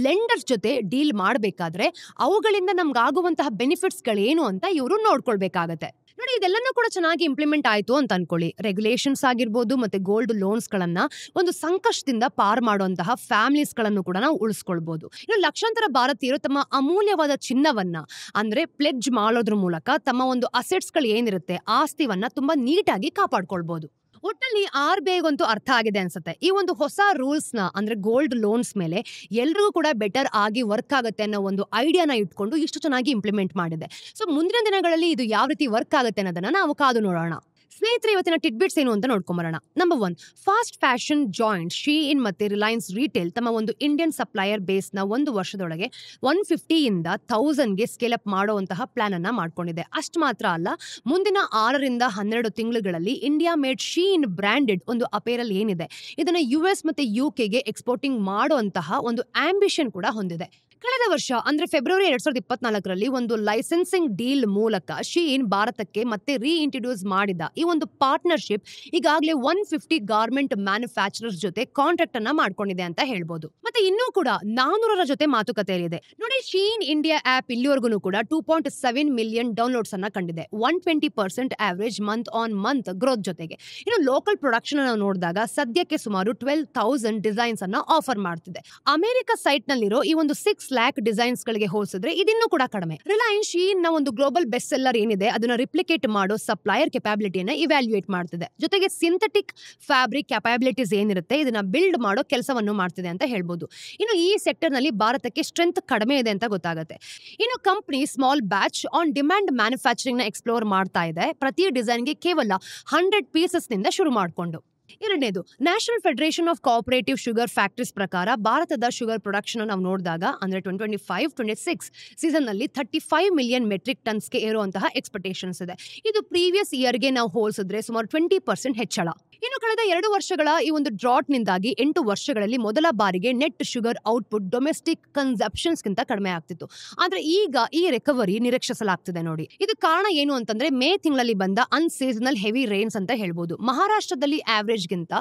ಲೆಂಡರ್ಸ್ ಜೊತೆ ಡೀಲ್ ಮಾಡಬೇಕಾದ್ರೆ ಅವುಗಳಿಂದ ನಮ್ಗಾಗುವಂತಹ ಬೆನಿಫಿಟ್ಸ್ ಗಳೇನು ಅಂತ ಇವರು ನೋಡ್ಕೊಳ್ಬೇಕಾಗತ್ತೆ ನೋಡಿ. ಇದೆಲ್ಲನೂ ಕೂಡ ಚೆನ್ನಾಗಿ ಇಂಪ್ಲಿಮೆಂಟ್ ಆಯ್ತು ಅಂತ ಅನ್ಕೊಳ್ಳಿ. ರೆಗ್ಯುಲೇಷನ್ಸ್ ಆಗಿರ್ಬೋದು ಮತ್ತೆ ಗೋಲ್ಡ್ ಲೋನ್ಸ್ ಗಳನ್ನ ಒಂದು ಸಂಕಷ್ಟದಿಂದ ಪಾರ್ ಮಾಡುವಂತಹ ಫ್ಯಾಮಿಲೀಸ್ ಗಳನ್ನು ಕೂಡ ನಾವು ಉಳಿಸ್ಕೊಳ್ಬಹುದು. ಇನ್ನು ಲಕ್ಷಾಂತರ ಭಾರತೀಯರು ತಮ್ಮ ಅಮೂಲ್ಯವಾದ ಚಿನ್ನವನ್ನ ಅಂದ್ರೆ ಪ್ಲೆಡ್ಜ್ ಮಾಡೋದ್ರ ಮೂಲಕ ತಮ್ಮ ಒಂದು ಅಸೆಟ್ಸ್ ಗಳು ಏನಿರುತ್ತೆ ಆಸ್ತಿವನ್ನ ತುಂಬಾ ನೀಟಾಗಿ ಕಾಪಾಡ್ಕೊಳ್ಬಹುದು. ಒಟ್ಟಲ್ಲಿ RBIಗಂತೂ ಅರ್ಥ ಆಗಿದೆ ಅನ್ಸುತ್ತೆ ಈ ಒಂದು ಹೊಸ ರೂಲ್ಸ್ ನ ಅಂದ್ರೆ ಗೋಲ್ಡ್ ಲೋನ್ಸ್ ಮೇಲೆ ಎಲ್ರಿಗೂ ಕೂಡ ಬೆಟರ್ ಆಗಿ ವರ್ಕ್ ಆಗುತ್ತೆ ಅನ್ನೋ ಒಂದು ಐಡಿಯಾನ ಇಟ್ಕೊಂಡು ಇಷ್ಟು ಚೆನ್ನಾಗಿ ಇಂಪ್ಲಿಮೆಂಟ್ ಮಾಡಿದೆ. ಸೊ ಮುಂದಿನ ದಿನಗಳಲ್ಲಿ ಇದು ಯಾವ ರೀತಿ ವರ್ಕ್ ಆಗುತ್ತೆ ಅನ್ನೋದನ್ನ ನಾವು ಕಾದು ನೋಡೋಣ. ಸ್ನೇಹಿತರೆ, ಇವತ್ತಿನ ಟಿಡ್ಬಿಟ್ಸ್ ಏನು ಅಂತ ನೋಡ್ಕೊಂಬರೋಣ. ನಂಬರ್ 1, ಫಾಸ್ಟ್ ಫ್ಯಾಷನ್ ಜಾಯಿಂಟ್ ಶೀಇನ್ ಮತ್ತೆ ರಿಲಯನ್ಸ್ ರಿಟೇಲ್ ತಮ್ಮ ಒಂದು ಇಂಡಿಯನ್ ಸಪ್ಲೈಯರ್ ಬೇಸ್ ನ ಒಂದು ವರ್ಷದೊಳಗೆ 150 ಇಂದ 1000ಗೆ ಸ್ಕೇಲ್ ಅಪ್ ಮಾಡುವಂತಹ ಪ್ಲಾನ್ ಅನ್ನ ಮಾಡ್ಕೊಂಡಿದೆ. ಅಷ್ಟು ಮಾತ್ರ ಅಲ್ಲ, ಮುಂದಿನ 6 ರಿಂದ 12 ತಿಂಗಳುಗಳಲ್ಲಿ ಇಂಡಿಯಾ ಮೇಡ್ ಶೀಇನ್ ಬ್ರಾಂಡೆಡ್ ಒಂದು ಅಪೇರಲ್ ಏನಿದೆ ಇದನ್ನ US ಮತ್ತೆ UKಗೆ ಎಕ್ಸ್ಪೋರ್ಟಿಂಗ್ ಮಾಡುವಂತಹ ಒಂದು ಆಂಬಿಷನ್ ಕೂಡ ಹೊಂದಿದೆ. ಕಳೆದ ವರ್ಷ ಅಂದ್ರೆ ಫೆಬ್ರವರಿ 2024ರಲ್ಲಿ ಒಂದು ಲೈಸೆನ್ಸಿಂಗ್ ಡೀಲ್ ಮೂಲಕ ಶೀಇನ್ ಭಾರತಕ್ಕೆ ಮತ್ತೆ ರೀಇಂಟ್ರೊಡ್ಯೂಸ್ ಮಾಡಿದ ಈ ಒಂದು ಪಾರ್ಟ್ನರ್ಶಿಪ್ ಈಗಾಗಲೇ 150 ಗಾರ್ಮೆಂಟ್ ಮ್ಯಾನುಫ್ಯಾಕ್ಚರರ್ಸ್ ಜೊತೆ ಕಾಂಟ್ರಾಕ್ಟ್ ಅನ್ನ ಮಾಡ್ಕೊಂಡಿದೆ ಅಂತ ಹೇಳ್ಬೋದು. ಮತ್ತೆ ಇನ್ನೂ ಕೂಡ 400ರ ಜೊತೆ ಮಾತುಕತೆಯಲ್ಲಿದೆ ನೋಡಿ. ಶೀಇನ್ ಇಂಡಿಯಾ ಆಪ್ ಇಲ್ಲಿವರೆಗೂ ಕೂಡ 2.7 ಮಿಲಿಯನ್ ಡೌನ್ಲೋಡ್ಸ್ ಅನ್ನ ಕಂಡಿದೆ. 120% average month on month growth ಜೊತೆಗೆ. ಇನ್ನು ಲೋಕಲ್ ಪ್ರೊಡಕ್ಷನ್ ನಾವು ನೋಡಿದಾಗ ಸದ್ಯಕ್ಕೆ ಸುಮಾರು 12,000 ಡಿಸೈನ್ಸ್ ಅನ್ನ ಆಫರ್ ಮಾಡ್ತಿದೆ. ಅಮೆರಿಕ ಸೈಟ್ ನಲ್ಲಿರೋ ಈ ಒಂದು 6 ಲ್ಯಾಕ್ ಡಿಸೈನ್ಸ್ ಗಳಿಗೆ ಹೋಲಿಸಿದ್ರೆ ಇದಿನ್ನೂ ಕೂಡ ಕಡಿಮೆ. ರಿಲಯನ್ಸ್ ಶೀಇನ್ ನ ಒಂದು ಗ್ಲೋಬಲ್ ಬೆಸ್ಟ್ ಸೆಲ್ಲರ್ ಏನಿದೆ ಅದನ್ನ ರಿಪ್ಲಿಕೇಟ್ ಮಾಡೋ ಸಪ್ಲೈಯರ್ ಕೆಪಾಬಿಲಿಟಿಯನ್ನ ಇವ್ಯಾಲ್ಯೂಯೇಟ್ ಮಾಡ್ತಿದೆ. ಜೊತೆಗೆ ಸಿಂಥೆಟಿಕ್ ಫ್ಯಾಬ್ರಿಕ್ ಕೆಪಾಬಿಲಿಟೀಸ್ ಏನಿರುತ್ತೆ ಇದನ್ನ ಬಿಲ್ಡ್ ಮಾಡೋ ಕೆಲಸವನ್ನು ಮಾಡ್ತಿದೆ ಅಂತ ಹೇಳ್ಬೋದು. ಇನ್ನು ಈ ಸೆಕ್ಟರ್ ನಲ್ಲಿ ಭಾರತಕ್ಕೆ ಸ್ಟ್ರೆಂತ್ ಕಡಿಮೆ ಇದೆ ಅಂತ ಗೊತ್ತಾಗುತ್ತೆ. ಇನ್ನು company small batch on demand manufacturing ನ ಎಕ್ಸ್ಪ್ಲೋರ್ ಮಾಡ್ತಾ ಇದೆ. ಪ್ರತಿ ಡಿಸೈನ್ಗೆ ಕೇವಲ 100 ಪೀಸಸ್ ನಿಂದ ಶುರು ಮಾಡಿಕೊಂಡು. ಎರಡನೇದು, national federation of cooperative sugar factories ಪ್ರಕಾರ ಭಾರತದ ಶುಗರ್ ಪ್ರೊಡಕ್ಷನ್ ನಾವು ನೋಡಿದಾಗ ಅಂದ್ರೆ 2025-26 ಸೀಸನ್ ನಲ್ಲಿ 35 ಮಿಲಿಯನ್ ಮೆಟ್ರಿಕ್ ಟನ್ಸ್ಗೆ ಏರುವಂತಹ ಎಕ್ಸ್ಪೆಕ್ಟೇಷನ್ಸ್ ಇದೆ. ಇದು ಪ್ರೀವಿಯಸ್ ಇಯರ್ಗೆ ನಾವು ಹೋಲಿಸಿದ್ರೆ ಸುಮಾರು 20% ಹೆಚ್ಚಳ. ಇನ್ನು ಕಳೆದ 2 ವರ್ಷಗಳ ಈ ಒಂದು ಡ್ರಾಟ್ ನಿಂದಾಗಿ 8 ವರ್ಷಗಳಲ್ಲಿ ಮೊದಲ ಬಾರಿಗೆ net sugar output domestic consumptions ಗಿಂತ ಕಡಿಮೆ ಆಗ್ತಿತ್ತು. ಆದ್ರೆ ಈಗ ಈ ರಿಕವರಿ ನಿರೀಕ್ಷಿಸಲಾಗ್ತಿದೆ ನೋಡಿ. ಇದು ಕಾರಣ ಏನು ಅಂತಂದ್ರೆ ಮೇ ತಿಂಗಳಲ್ಲಿ ಬಂದ ಅನ್ಸೀಸನಲ್ ಹೆವಿ ರೈನ್ಸ್ ಅಂತ ಹೇಳ್ಬೋದು. ಮಹಾರಾಷ್ಟ್ರದಲ್ಲಿ ಆವರೇಜ್ ಗಿಂತ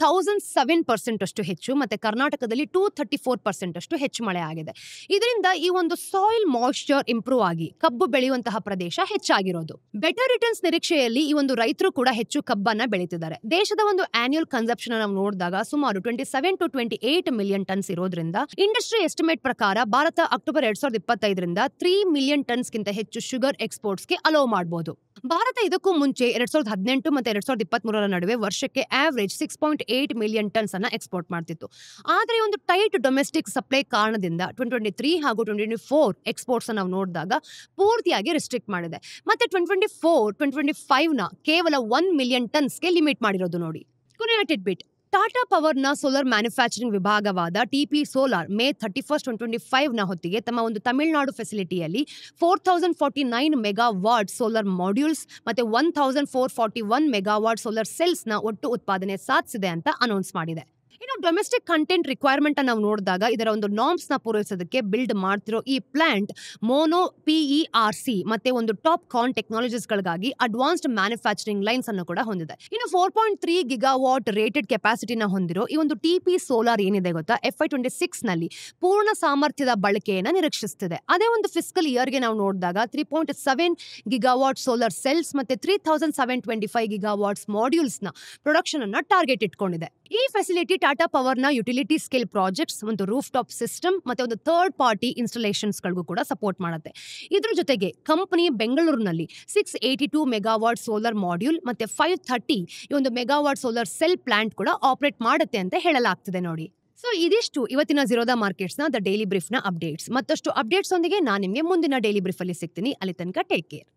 1007% ಅಷ್ಟು ಹೆಚ್ಚು ಮತ್ತೆ ಕರ್ನಾಟಕದಲ್ಲಿ 234% ಅಷ್ಟು ಹೆಚ್ಚು ಮಳೆ ಆಗಿದೆ. ಇದರಿಂದ ಈ ಒಂದು ಸಾಯಿಲ್ ಮಾಯಿಶ್ಚರ್ ಇಂಪ್ರೂವ್ ಆಗಿ ಕಬ್ಬು ಬೆಳೆಯುವಂತಹ ಪ್ರದೇಶ ಹೆಚ್ಚಾಗಿರೋದು. ಬೆಟರ್ ರಿಟರ್ನ್ಸ್ ನಿರೀಕ್ಷೆಯಲ್ಲಿ ಈ ಒಂದು ರೈತರು ಕೂಡ ಹೆಚ್ಚು ಕಬ್ಬನ್ನ ಬೆಳೀತಿದ್ದಾರೆ. ದೇಶದ ಒಂದು ಆನ್ಯುಯಲ್ ಕನ್ಸಂಪ್ಷನ್ ನಾವು ನೋಡಿದಾಗ ಸುಮಾರು 27 to 28 ಮಿಲಿಯನ್ ಟನ್ಸ್ ಇರೋದ್ರಿಂದ ಇಂಡಸ್ಟ್ರಿ ಎಸ್ಟಿಮೇಟ್ ಪ್ರಕಾರ ಭಾರತ ಅಕ್ಟೋಬರ್ 2025ರಿಂದ 3 ಮಿಲಿಯನ್ ಟನ್ಸ್ ಗಿಂತ ಹೆಚ್ಚು ಶುಗರ್ ಎಕ್ಸ್ಪೋರ್ಟ್ಸ್ಗೆ ಅಲೋ ಮಾಡಬಹುದು. ಭಾರತ ಇದಕ್ಕೂ ಮುಂಚೆ 2018 ಮತ್ತೆ 2023 ನಡುವೆ ವರ್ಷಕ್ಕೆ ಆವರೇಜ್ 6.8 ಮಿಲಿಯನ್ ಟನ್ಸ್ ಅನ್ನ ಎಕ್ಸ್ಪೋರ್ಟ್ ಮಾಡ್ತಿತ್ತು. ಆದರೆ ಒಂದು ಟೈಟ್ ಡೊಮೆಸ್ಟಿಕ್ ಸಪ್ಲೈ ಕಾರಣದಿಂದ 2023 ಹಾಗೂ 2024 ಎಕ್ಸ್ಪೋರ್ಟ್ಸ್ ನಾವು ನೋಡಿದಾಗ ಪೂರ್ತಿಯಾಗಿ ರಿಸ್ಟ್ರಿಕ್ಟ್ ಮಾಡಿದೆ. ಮತ್ತೆ 2024-2025 ಕೇವಲ 1 ಮಿಲಿಯನ್ ಟನ್ಸ್ಗೆ ಲಿಮಿಟ್ ಮಾಡಿರೋದು ನೋಡಿ. ಕೊನೆಯ ಟಿಡ್ಬಿಟ್, ಟಾಟಾ ಪವರ್ನ ಸೋಲಾರ್ ಮ್ಯಾನುಫ್ಯಾಕ್ಚರಿಂಗ್ ವಿಭಾಗವಾದ ಟಿಪಿ ಸೋಲಾರ್ ಮೇ 31, 2025 ಹೊತ್ತಿಗೆ ತಮ್ಮ ಒಂದು ತಮಿಳುನಾಡು ಫೆಸಿಲಿಟಿಯಲ್ಲಿ 4049 ಮೆಗಾವಾಟ್ ಸೋಲಾರ್ ಮಾಡ್ಯೂಲ್ಸ್ ಮತ್ತೆ 1441 ಮೆಗಾವಾಟ್ ಸೋಲಾರ್ ಸೆಲ್ಸ್ನ ಒಟ್ಟು ಉತ್ಪಾದನೆ ಸಾಧಿಸಿದೆ ಅಂತ ಅನೌನ್ಸ್ ಮಾಡಿದೆ. ಇನ್ನು ಡೊಮೆಸ್ಟಿಕ್ ಕಂಟೆಂಟ್ ರಿಕ್ವೈರ್ಮೆಂಟ್ ನಾವು ನೋಡಿದಾಗ ಇದರ ಒಂದು ನಾರ್ಮ್ಸ್ ನ ಪೂರೈಸೋದಕ್ಕೆ ಬಿಲ್ಡ್ ಮಾಡ್ತಿರೋ ಈ ಪ್ಲಾಂಟ್ ಮೋನೋ PERC ಮತ್ತೆ ಒಂದು ಟಾಪ್ ಕಾನ್ ಟೆಕ್ನಾಲಜೀಸ್ ಗಳಿಗಾಗಿ ಅಡ್ವಾನ್ಸ್ಡ್ ಮ್ಯಾನುಫ್ಯಾಕ್ಚರಿಂಗ್ ಲೈನ್ಸ್ ಅನ್ನು ಕೂಡ ಹೊಂದಿದೆ. ಇನ್ನು 4.3 ಗಿಗಾವಾಟ್ ರೇಟೆಡ್ ಕೆಪಾಸಿಟಿನ ಹೊಂದಿರೋ ಈ ಒಂದು ಟಿಪಿ ಸೋಲಾರ್ ಏನಿದೆ ಗೊತ್ತಾ, FY26 ನಲ್ಲಿ ಪೂರ್ಣ ಸಾಮರ್ಥ್ಯದ ಬಳಕೆಯನ್ನು ನಿರೀಕ್ಷಿಸುತ್ತಿದೆ. ಅದೇ ಒಂದು ಫಿಸ್ಕಲ್ ಇಯರ್ಗೆ ನಾವು ನೋಡಿದಾಗ 3.7 ಗಿಗಾವಾಟ್ ಸೋಲಾರ್ ಸೆಲ್ಸ್ ಮತ್ತೆ 3725 ಗಿಗಾವಾಟ್ಸ್ ಮಾಡ್ಯೂಲ್ಸ್ ನ ಪ್ರೊಡಕ್ಷನ್ ಅನ್ನ ಟಾರ್ಗೆಟ್ ಇಟ್ಕೊಂಡಿದೆ. ಈ ಫೆಸಿಲಿಟಿ ಟಾಟಾ ಪವರ್ನ ಯುಟಿಲಿಟಿ ಸ್ಕೇಲ್ ಪ್ರಾಜೆಕ್ಟ್ಸ್, ಒಂದು ರೂಫ್ ಟಾಪ್ ಸಿಸ್ಟಮ್ ಮತ್ತೆ ಒಂದು ಥರ್ಡ್ ಪಾರ್ಟಿ ಇನ್ಸ್ಟಾಲೇಷನ್ಸ್ ಗಳಿಗೂ ಕೂಡ ಸಪೋರ್ಟ್ ಮಾಡುತ್ತೆ. ಇದ್ರ ಜೊತೆಗೆ ಕಂಪನಿ ಬೆಂಗಳೂರಿನಲ್ಲಿ 682 ಮೆಗಾವಾಟ್ ಸೋಲಾರ್ ಮಾಡ್ಯೂಲ್ ಮತ್ತೆ 530 ಈ ಒಂದು ಮೆಗಾವಾಟ್ ಸೋಲಾರ್ ಸೆಲ್ ಪ್ಲಾಂಟ್ ಕೂಡ ಆಪರೇಟ್ ಮಾಡುತ್ತೆ ಅಂತ ಹೇಳಲಾಗ್ತಿದೆ ನೋಡಿ. ಸೊ ಇದಿಷ್ಟು ಇವತ್ತಿನ ಝೀರೋದ ಮಾರ್ಕೆಟ್ಸ್ನ ದ ಡೈಲಿ ಬ್ರೀಫ್ನ ಅಪ್ಡೇಟ್ಸ್. ಮತ್ತಷ್ಟು ಅಪ್ಡೇಟ್ಸ್ ಒಂದಿಗೆ ನಾನು ನಿಮಗೆ ಮುಂದಿನ ಡೈಲಿ ಬ್ರೀಫ್ ಅಲ್ಲಿ ಸಿಗ್ತೀನಿ. ಅಲ್ಲಿ ತನಕ ಟೇಕ್ ಕೇರ್.